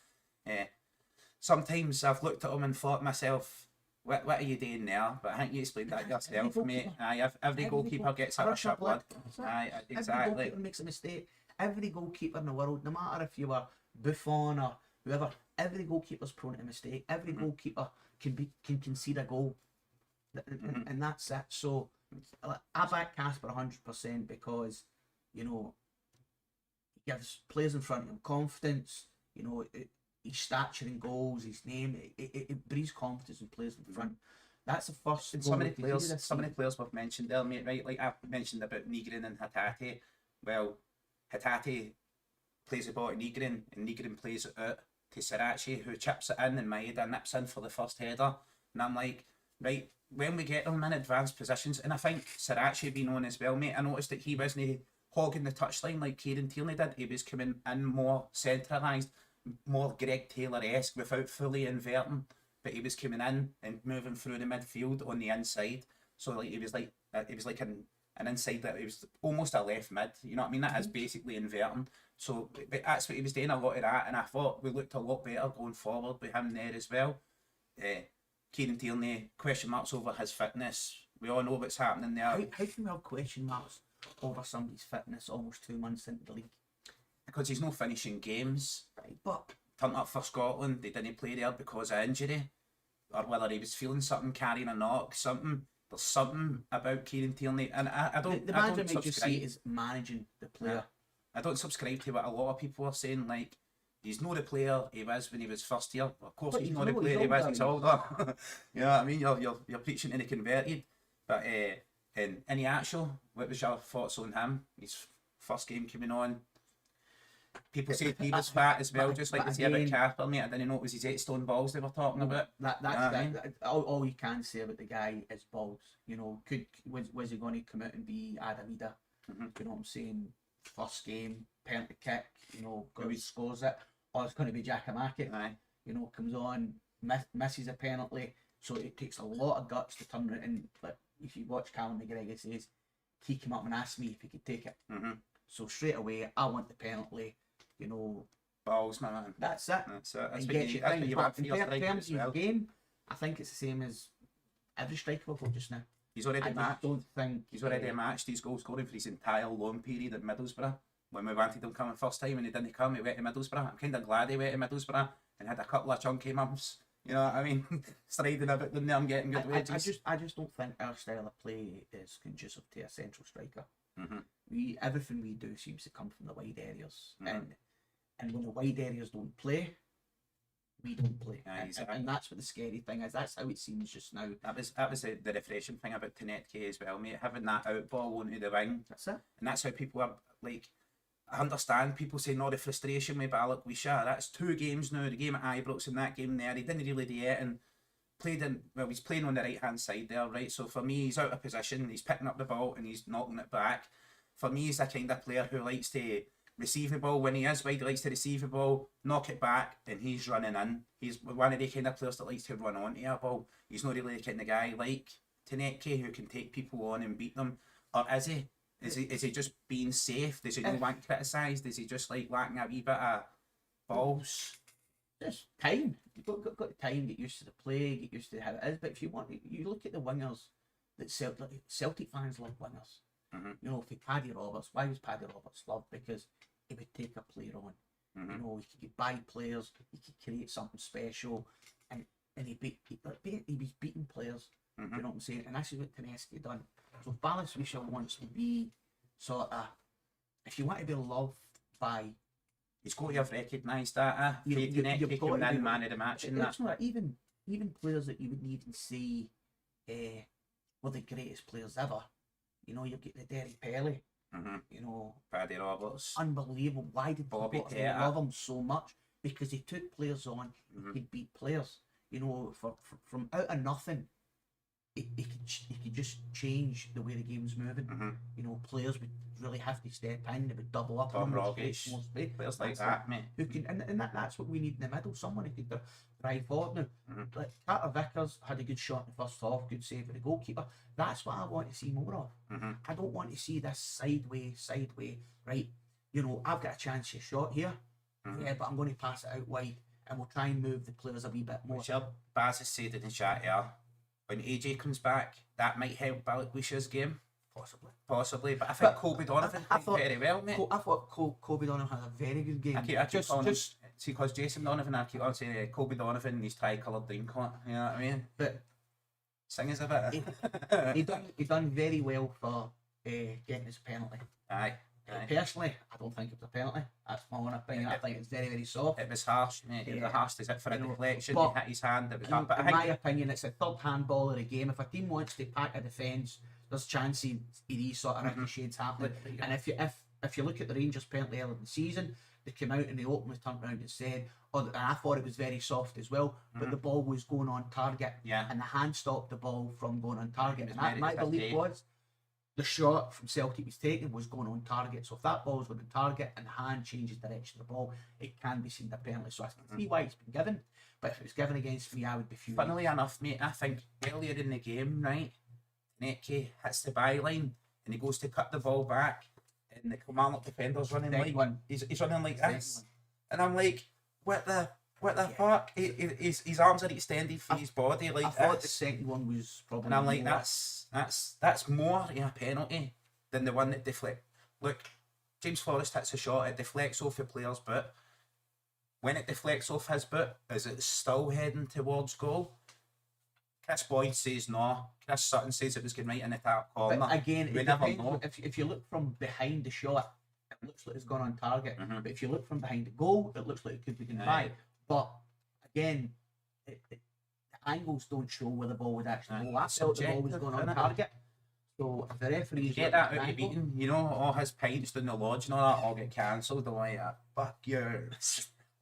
B: Sometimes I've looked at him and thought to myself, what are you doing there? But I think you explained that yourself, mate. Every goalkeeper gets out of shot blood. Exactly.
C: Every goalkeeper makes a mistake. Every goalkeeper in the world, no matter if you were Buffon or whoever, every goalkeeper's prone to mistake. Every goalkeeper can concede a goal, and that's it. So I back Casper 100% because he gives players in front of him confidence. His stature in goals, his name, it breeds confidence in players in front. That's the first.
B: And some of the players we've mentioned there, mate, right? Like I've mentioned about Nigrin and Hatate. Well, Hatate plays the ball to Nigrin, and Nigrin plays it out to Sriracha, who chips it in, and Maeda nips in for the first header. And I'm like, right, when we get them in advanced positions, and I think Sriracha being on as well, mate, I noticed that he wasn't hogging the touchline like Kieran Tierney did. He was coming in more centralised, more Greg Taylor-esque without fully inverting, but he was coming in and moving through the midfield on the inside. So like it was like an inside that it was almost a left mid. You know what I mean? That is basically inverting. So but that's what he was doing, a lot of that, and I thought we looked a lot better going forward with him there as well. Kieran Tierney, question marks over his fitness. We all know what's happening there.
C: How can we have question marks over somebody's fitness almost 2 months into the league?
B: Because he's not finishing games.
C: Right, but
B: Turned up for Scotland, they didn't play there because of injury, or whether he was feeling something, carrying a knock, something. There's something about Kieran Tierney, and I don't.
C: The
B: I
C: management
B: don't
C: may just see it as managing the player.
B: I don't subscribe to what a lot of people are saying. Like he's not the player he was when he was first here. Of course,
C: But
B: he's
C: he's
B: not the
C: not,
B: player
C: he's
B: he was.
C: older.
B: He's older. You know what I mean? You're preaching to the converted. But in the actual, what was your thoughts on him? His first game coming on. People say he was fat as well, just like they say about Carper, mate. I didn't know it was his 8 stone balls they were talking about.
C: All you can say about the guy is balls. Was he going to come out and be Adamida? You know what I'm saying? First game, penalty kick, scores it. Or it's going to be Giacomacchi. Comes on, misses a penalty. So it takes a lot of guts to turn it in. But if you watch Callum McGregor says, he came up and asked me if he could take it. So straight away, I want the penalty.
B: Balls, man.
C: That's it.
B: That's what you want for your
C: In
B: striker
C: terms
B: as well.
C: of his game, I think it's the same as every striker we've got just now.
B: He's already matched.
C: Don't think
B: He's already matched his goal scoring for his entire loan period at Middlesbrough. When we wanted him coming first time and he didn't come, he went to Middlesbrough. I'm kind of glad he went to Middlesbrough and had a couple of chunky months. You know what I mean? Striding a bit in there and getting good wages.
C: I just don't think our style of play is conducive to a central striker. Everything we do seems to come from the wide areas, and when the wide areas don't play, we don't play. And that's what the scary thing is. That's how it seems just now.
B: That was the refreshing thing about Tenetke as well, mate. Having that out ball onto the wing.
C: That's it.
B: And that's how people are like. I understand people saying all the frustration with Balak Wisha. That's 2 games now. The game at Ibrox and that game there, he didn't really do it and he's playing on the right hand side there, right? So for me, he's out of position. He's picking up the ball and he's knocking it back. For me, he's the kind of player who likes to receive the ball when he is wide. He likes to receive the ball, knock it back, and he's running in. He's one of the kind of players that likes to run onto a ball. He's not really the kind of guy like Tenetke who can take people on and beat them. Or is he? Is he just being safe? Does he not want criticised? Does he just like lacking a wee bit of balls?
C: Just time. You've got time, get used to the play, get used to how it is. But if you want, you look at the wingers that Celtic fans love wingers. For Paddy Roberts, why was Paddy Roberts loved? Because he would take a player on. He could get by players, he could create something special, and he was beating players. You know what I'm saying? And that's what Tenetke done. So Balak Wisha wants to be sort of, if you want to be loved by,
B: he's got to have recognised that. Tenetke coming in, man of the match, and
C: that's not even players that you wouldn't even see were the greatest players ever. You've got the Derek Pelly.
B: Paddy Roberts.
C: Unbelievable. Why did
B: Bobby
C: people love him so much? Because he took players on, he could beat players. From out of nothing, he could just change the way the game's moving. Players would really have to step in, they would double up
B: Tom
C: on
B: Rogic, players like that, mate.
C: Who can, and that's what we need in the middle. Someone who could drive forward now. Like Carter Vickers had a good shot in the first half, good save for the goalkeeper. That's what I want to see more of. I don't want to see this sideway, right? I've got a chance of shot here, but I'm going to pass it out wide and we'll try and move the players a wee bit more.
B: Which Baz has said in the chat here, when AJ comes back, that might help Balak Wisha's game. Possibly, but I think Kobe Donovan played very well, mate.
C: I thought Kobe Donovan had a very good game.
B: I keep calling him See, because Jason Donovan, I keep on saying Kobe Donovan and his tricoloured dream coat, you know what I mean?
C: But
B: Sing us a bit.
C: he done very well for getting his penalty.
B: Aye.
C: Personally, I don't think it was a penalty. That's my own opinion. I think it's very, very soft.
B: It was harsh, mate. It was harsh as it for a deflection.
C: But
B: He hit his hand. It was
C: in,
B: but I
C: in
B: think
C: my opinion, it's a third handball of the game. If a team wants to pack a defence, there's chances these sort of ricochets happening. And if you look at the Rangers penalty earlier in the season, they came out and they openly turned around and said, and I thought it was very soft as well, but the ball was going on target, and the hand stopped the ball from going on target. And my belief was the shot from Celtic was taken was going on target. So if that ball's going on target and the hand changes direction of the ball, it can be seen a penalty. So I can see why it's been given, but if it was given against me, I would be furious.
B: Funnily enough, mate, I think earlier in the game, right, Netke hits the byline and he goes to cut the ball back, and the Kilmarnock defender's running he's running like this, and I'm like, what the fuck? His arms are extended for his body like
C: I thought
B: this.
C: the second one was probably.
B: And I'm like, that's more a penalty than the one that deflect. Look, James Forrest hits a shot, it deflects off the player's boot. When it deflects off his boot, is it still heading towards goal? Chris Boyd says no. Chris Sutton says it was going right in the top corner.
C: But again,
B: we
C: it
B: never
C: depends.
B: know.
C: If you look from behind the shot, it looks like it's gone on target. But if you look from behind the goal, it looks like it could be going by. But again, the angles don't show where the ball would actually go. I felt the ball was going on target. So if the referees
B: Get that out of beating, you know, all his pints down the lodge and all that all get cancelled. The way fuck you,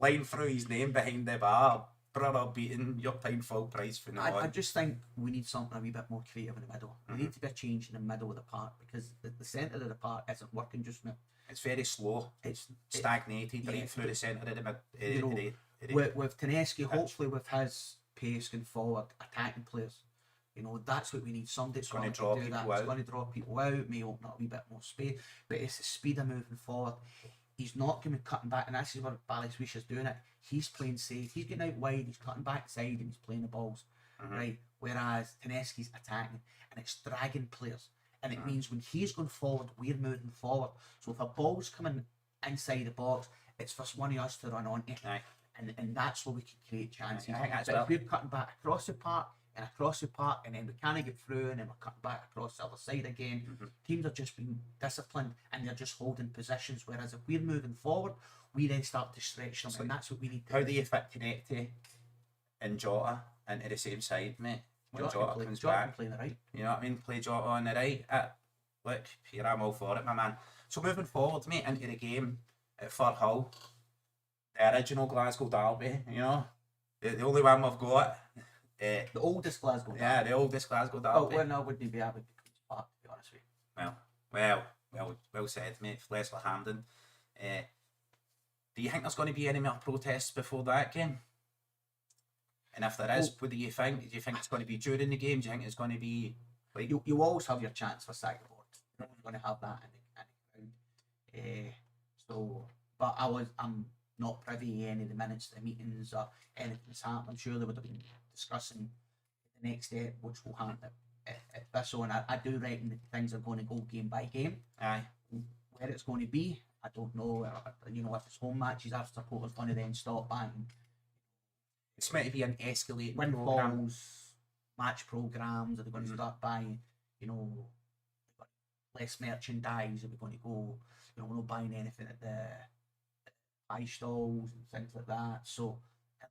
B: line through his name behind the bar. Brother beating, your paying full price for now.
C: I just think we need something a wee bit more creative in the middle. We need to be a change in the middle of the park because the centre of the park isn't working just now.
B: It's very slow. It's stagnated right through the centre of the
C: with Tedeschi, hopefully with his pace going forward, attacking players. You know, that's what we need. Somebody's going to do that. It's going to draw people out, may open up a wee bit more space. But it's the speed of moving forward. He's not going to be cutting back, and this is what Bally's is doing it. He's playing safe. He's getting out wide. He's cutting back side, and he's playing the balls, right? Whereas Tedeschi's attacking, and it's dragging players, and it means when he's going forward, we're moving forward. So if a ball's coming inside the box, it's for one of us to run onto, and that's where we can create chances. But if we're cutting back across the park, and then we can't get through, and then we're cutting back across the other side again. Teams are just being disciplined, and they're just holding positions. Whereas if we're moving forward, we then start to stretch them, and that's what we need to do.
B: How do you fit Connecty and Jota into the same side, mate? When Jota comes back,
C: play the right.
B: You know what I mean? Play Jota on the right. Look, here I'm all for it, my man. So moving forward, mate, into the game at Fir Hill, the original Glasgow derby, you know, the only one we've got.
C: The oldest Glasgow derby.
B: Yeah, the oldest Glasgow derby.
C: Oh, well, no, wouldn't be able to Queen's Park, to be honest with you.
B: Well said, mate. Leslie Hampden. Do you think there's going to be any more protests before that game? And if there is, what do you think? Do you think it's going to be during the game? Do you think it's going to be like
C: you always have your chance for sack board? No one's going to have that in the ground. But I'm not privy to any of the minutes of the meetings or anything that's happened. I'm sure they would have been discussing the next step, which will happen at this one. I do reckon that things are going to go game by game.
B: Aye.
C: Where it's going to be, I don't know. You know, if it's home matches, our supporters going to then stop buying.
B: It's meant to be an escalating
C: windfalls, match programs. Are they going to start buying? You know, less merchandise. Are we going to go? You know, we're not buying anything at the pie stalls and things like that. So,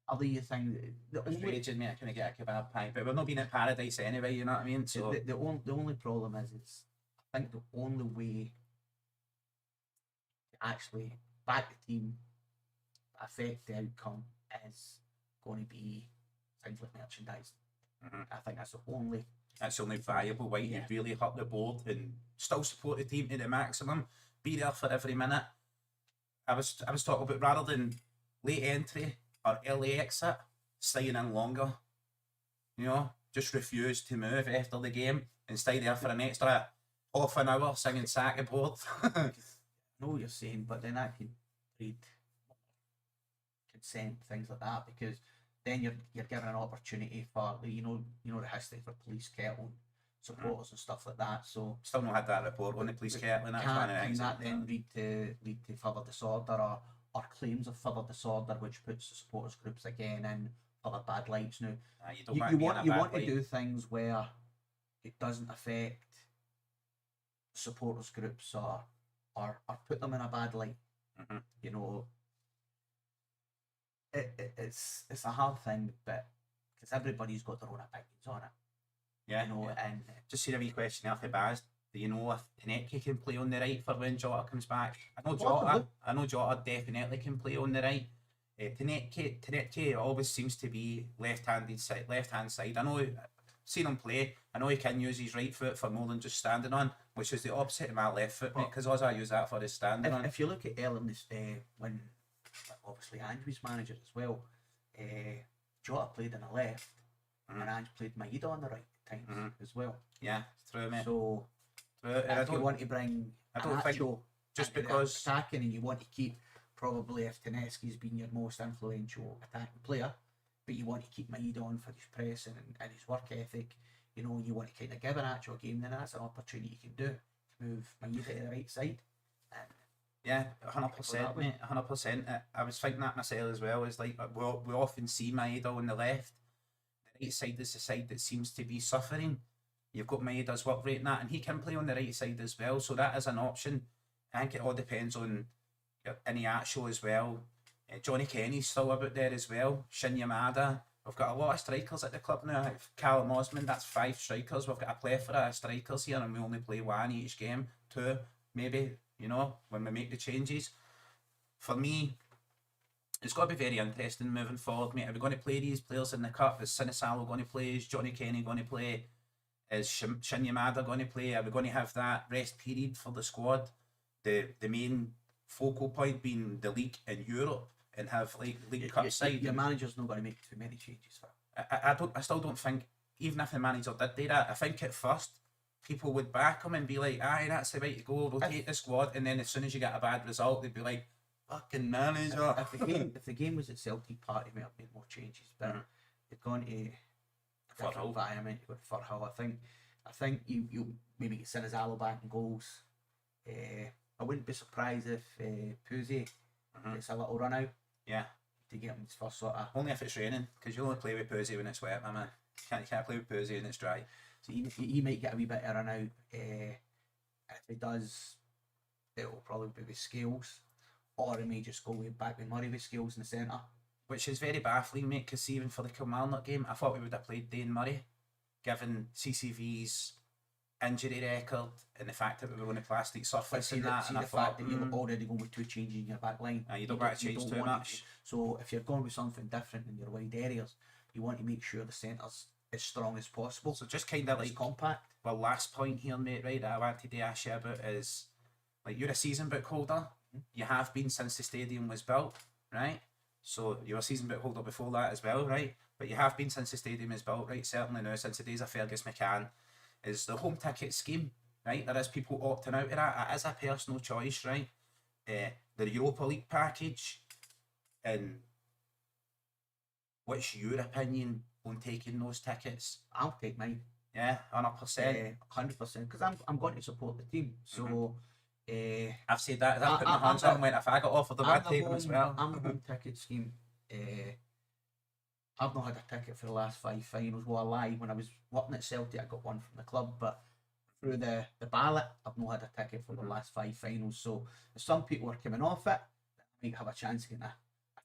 C: other thing,
B: the only raging, mate, I can get a kebab pie, but we're not being at paradise anyway. You know what I mean? So
C: the only problem is I think the only way to actually back the team, affect the outcome, is going to be things like merchandise. I think that's the only
B: viable way to really hurt the board and still support the team to the maximum. Be there for every minute. I was talking about, rather than late entry or early exit, staying in longer. You know, just refuse to move after the game and stay there for an extra half an hour singing sack aboard.
C: I know what you're saying, but then that could breed consent, things like that, because then you're given an opportunity for the the history for police kettle supporters and stuff like that. So
B: still not had that report on the police kettle, and that's
C: can that then lead to further disorder or claims of further disorder, which puts the supporters groups again in further bad lights. Now,
B: You don't
C: you
B: want
C: want to do things where it doesn't affect supporters groups or put them in a bad light.
B: Mm-hmm.
C: You know, it's a hard thing, but because everybody's got their own opinions on it.
B: Yeah,
C: You know,
B: yeah.
C: and
B: Just see a wee question off the Baz. Do you know if Panetki can play on the right for when Jota comes back? I know Jota definitely can play on the right. Panetki always seems to be left hand side. I know, seen him play. I know he can use his right foot for more than just standing on, which is the opposite of my left foot, mate. Because I use that for his standing on.
C: If you look at Ellen, when obviously Ange was manager as well, Jota played on the left, and Ange played Maeda on the right at times as well.
B: Yeah, true, mate.
C: So
B: True.
C: if you want to bring
B: I don't think just because
C: attacking and you want to keep probably if Tedeschi's been your most influential attacking player, but you want to keep Maeda on for his pressing and his work ethic, you know, you want to kind of give an actual game, then that's an opportunity you can do to move Maeda to the right side.
B: Yeah, 100%, mate, 100%. I was thinking that myself as well. Is like we often see Maeda on the left. The right side is the side that seems to be suffering. You've got Maeda's work rate and that, and he can play on the right side as well. So that is an option. I think it all depends on Iniacho as well. Johnny Kenny's still about there as well. Shin Yamada. We've got a lot of strikers at the club now. Callum Osmond, that's 5 strikers. We've got a plethora of strikers here, and we only play 1 each game. 2, maybe, you know, when we make the changes. For me, it's got to be very interesting moving forward, mate. Are we going to play these players in the cup? Is Sinisalo going to play? Is Johnny Kenny going to play? Is Shin Yamada going to play? Are we going to have that rest period for the squad? The main focal point being the league in Europe, and have like League Cup side.
C: Your manager's not going to make too many changes for
B: it. I still don't think, even if the manager did do that, I think at first people would back him and be like, aye, that's the way to go, rotate the squad, and then as soon as you get a bad result, they'd be like, fucking manager.
C: If the game was at Celtic Park, you might have made more changes, but you've gone to different environment, you've got Firhill. I think you maybe get Sinisalo back in goals. I wouldn't be surprised if Puzzi gets a little run out.
B: Yeah.
C: To get him his first sort of.
B: Only if it's raining, because you only play with Puzzi when it's wet, my man. You can't play with Puzzi when it's dry.
C: So he might get a wee bit of run out. If he does, it will probably be with Scales, or he may just go back with Murray with Scales in the centre.
B: Which is very baffling, mate, because even for the Kilmarnock game, I thought we would have played Dane Murray, given CCV's injury record and the fact that we were on a plastic surface and that.
C: And the fact that you're already going with 2 changes in your back line.
B: You don't want to change too much.
C: So if you're going with something different in your wide areas, you want to make sure the centre's as strong as possible.
B: So just kind of like
C: compact.
B: Well, last point here, mate, right, that I wanted to ask you about is, like, you're a season book holder. You have been since the stadium was built, right? So you're a season book holder before that as well, right? But you have been since the stadium is built, right? Certainly now, since the days of Fergus McCann, is the home ticket scheme, right? There is people opting out of that. It is a personal choice, right? The Europa League package, and what's your opinion on taking those tickets?
C: I'll take mine.
B: Yeah, 100%.
C: 100%, because I'm going to support the team. So
B: I've said that. I put my hands up and went, if I got offered them, I'd take them as well.
C: I'm the home ticket scheme. I've not had a ticket for the last 5 finals. Well, I lie. When I was working at Celtic, I got one from the club, but through the ballot, I've not had a ticket for the last 5 finals. So if some people are coming off it, I might have a chance of getting a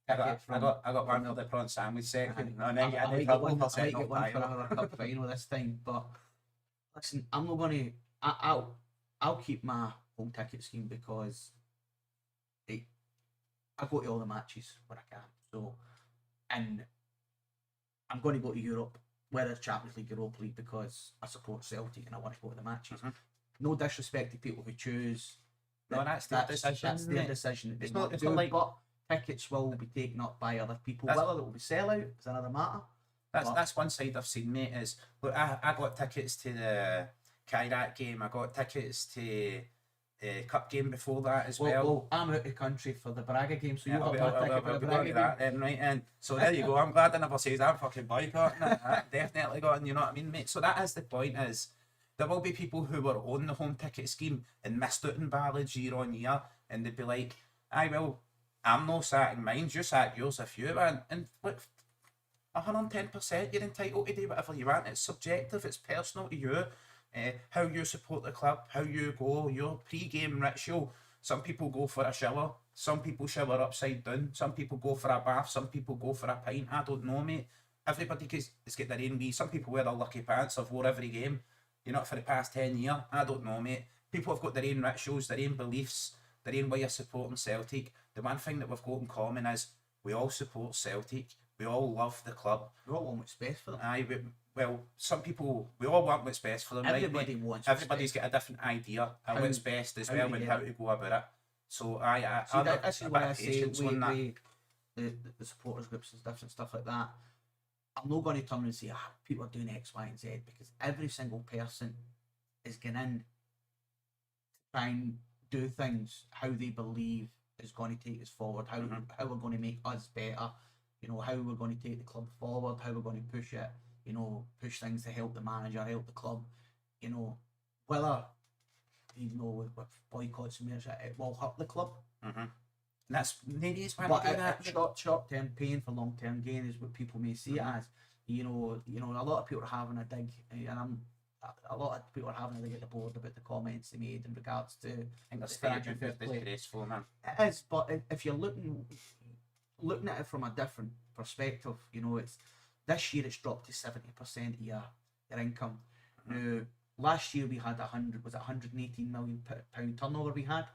C: ticket.
B: I got one for the prawn sandwich second.
C: I might get one for another cup final this time. But listen, I'm not going to. I'll keep my home ticket scheme because I go to all the matches when I can. So, and I'm going to go to Europe, whether it's Champions League, Europa League, because I support Celtic and I want to go to the matches. No disrespect to people who choose.
B: No, that's their decision.
C: That's their decision.
B: It's not like,
C: but tickets will be taken up by other people. Whether it will be sellout is another matter.
B: That's one side I've seen, mate. Is look, I got tickets to the Keiser game. I got tickets to cup game before that as well.
C: Well, I'm out of the country for the Braga game, so you've got a ticket for the Braga
B: that
C: game.
B: Then, right? And so there you go. I'm glad I never says I'm fucking boycotting it. I definitely got, you know what I mean, mate? So that is the point, is there will be people who were on the home ticket scheme and missed out on Ballage year on year, and they'd be like, aye, well, I'm not sacking mine, you sack yours if you want. And look, 110%, you're entitled to do whatever you want. It's subjective, it's personal to you. How you support the club, how you go, your pre-game ritual. Some people go for a shower, some people shower upside down, some people go for a bath, some people go for a pint. I don't know, mate. Everybody has got their own wee. Some people wear their lucky pants. I've wore every game, for the past 10 years. I don't know, mate. People have got their own rituals, their own beliefs, their own way of supporting Celtic. The one thing that we've got in common is we all support Celtic. We all love the club.
C: We all want what's best for them.
B: Well, some people, we all want what's best for them.
C: Everybody
B: right?
C: wants.
B: Everybody's got a different idea of what's best as well and how to go about it. So
C: this is why I say the supporters groups and different stuff like that. I'm not going to turn and say people are doing X, Y, and Z, because every single person is going in to try and do things how they believe is going to take us forward, how we're going to make us better, how we're going to take the club forward, how we're going to push it, push things to help the manager, help the club, whether with boycotts and it will hurt the club.
B: And that's maybe why
C: but
B: do that.
C: Short term pain for long term gain is what people may see it as. A lot of people are having a dig, and a lot of people are having a dig at the board about the comments they made in regards to.
B: I think that's
C: financial fair play.
B: disgraceful, man.
C: It is, but if you're looking at it from a different perspective, it's this year it's dropped to 70% of your income. Now, last year we had 118 million pound turnover we had,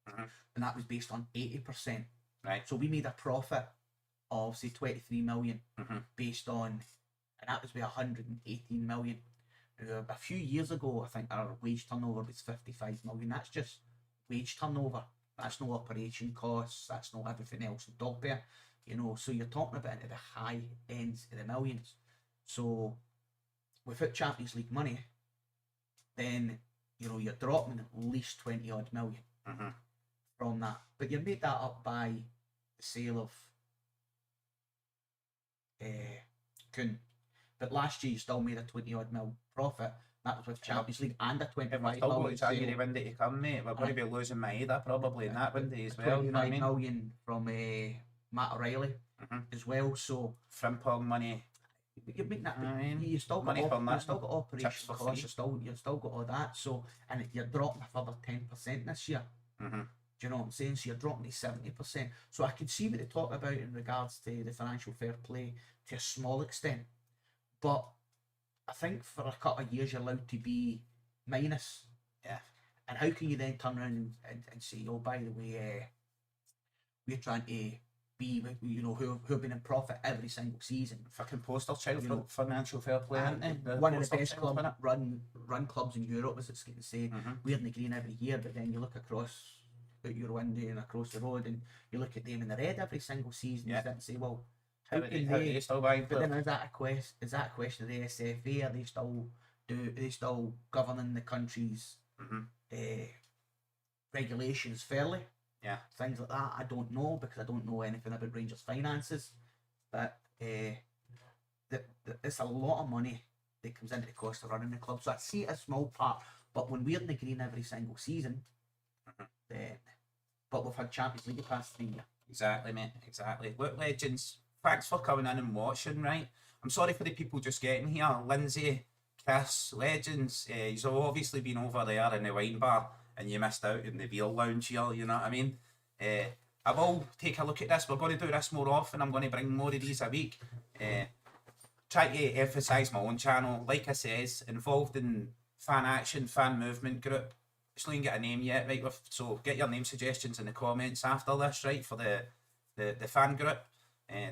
C: and that was based on 80%.
B: Right.
C: So we made a profit of say 23 million based on, and that was with 118 million. A few years ago, I think our wage turnover was 55 million. That's just wage turnover. That's no operation costs. That's not everything else on top of it. So you're talking about into the high ends of the millions. So without Champions League money, then you're dropping at least 20 odd million from that. But you made that up by the sale of Kun. But last year you still made a 20 odd mil profit. That was with Champions League and a 25
B: We're still going
C: million
B: to January window to come, mate. We're going to be losing my head probably in that window as well.
C: 25 million from Matt O'Reilly as well. So
B: Frimpong money.
C: you make that. You still got
B: money from that.
C: you still got operation
B: for
C: costs.
B: free.
C: You still got all that. So and you're dropping a further 10% this year. Do you know what I'm saying? So you're dropping to 70%. So I can see what they talk about in regards to the financial fair play to a small extent, but I think for a couple of years you're allowed to be minus.
B: Yeah. And
C: how can you then turn around and say, oh, by the way, we're trying to be, who have been in profit every single season.
B: Fucking poster child for financial fair play, aren't they?
C: One of the best run clubs in Europe, as it's going to say, we're in the green every year, but then you look across out your window and across the road and you look at them in the red every single season and say, well, how can they
B: still buying?
C: But then is that a question of the SFA? Are they still governing the country's regulations fairly?
B: Yeah.
C: Things like that. I don't know because I don't know anything about Rangers finances. But it's a lot of money that comes into the cost of running the club. So I see it a small part. But when we're in the green every single season, then but we've had Champions League the past 3 years.
B: Exactly, mate. Exactly. Look, legends, thanks for coming in and watching, right? I'm sorry for the people just getting here. Lindsay, Chris, legends, you've obviously been over there in the wine bar and you missed out in the beer lounge here, you know what I mean? I will take a look at this. We're going to do this more often. I'm going to bring more of these a week. Try to emphasise my own channel. Like I says, involved in fan action, fan movement group. Still didn't get a name yet, right? So get your name suggestions in the comments after this, right? For the fan group,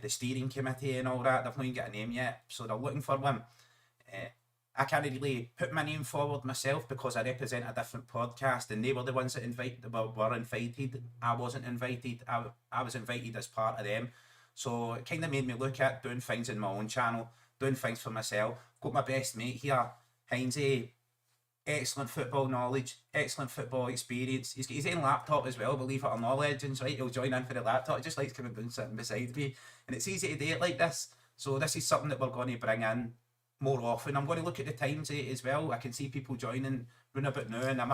B: the steering committee and all that. They've not even got a name yet, so they're looking for one. I can't really put my name forward myself because I represent a different podcast, and they were the ones that were invited. I wasn't invited. I was invited as part of them. So it kind of made me look at doing things in my own channel, doing things for myself. Got my best mate here, Heinzie. Excellent football knowledge, excellent football experience. He's got his own laptop as well, believe it or not, legends, right? He'll join in for the laptop. He just likes coming down sitting beside me. And it's easy to do it like this. So this is something that we're going to bring in more often. I'm going to look at the times as well. I can see people joining round about now, and I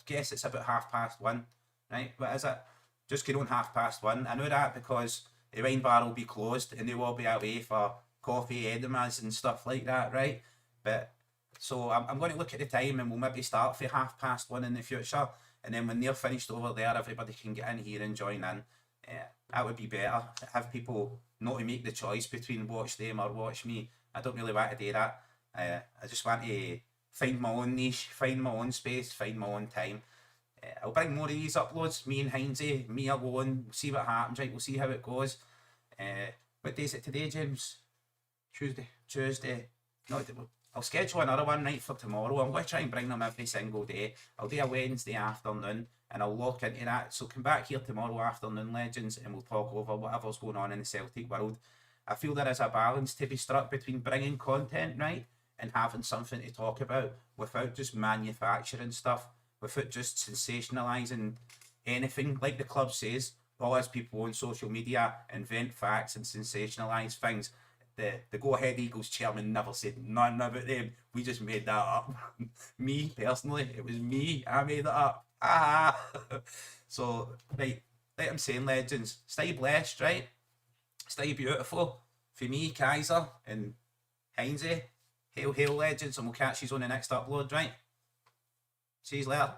B: guess it's about 1:30, right? What is it? just going on 1:30. I know that because the wine bar will be closed and they will be away for coffee enemas and stuff like that, right? But so I'm going to look at the time and we'll maybe start for 1:30 in the future, and then when they're finished over there, everybody can get in here and join in. That would be better. Have people not to make the choice between watch them or watch me. I don't really want to do that. I just want to find my own niche, find my own space, find my own time. I'll bring more of these uploads, me and Heinzie, me alone, see what happens, right? We'll see how it goes. What day is it today, James? Tuesday. No, I'll schedule another one right for tomorrow. I'm going to try and bring them every single day. I'll do a Wednesday afternoon and I'll lock into that. So come back here tomorrow afternoon, legends, and we'll talk over whatever's going on in the Celtic world. I feel there is a balance to be struck between bringing content, right, and having something to talk about without just manufacturing stuff, without just sensationalising anything. Like the club says, all us people on social media invent facts and sensationalise things. The Go Ahead Eagles chairman never said nothing about them. We just made that up. Me, personally, it was me. I made it up. So, right, like I'm saying, legends, stay blessed, right? Stay beautiful. For me, Keiser and Heinzie, hail, hail, legends, and we'll catch you on the next upload, right? See you later.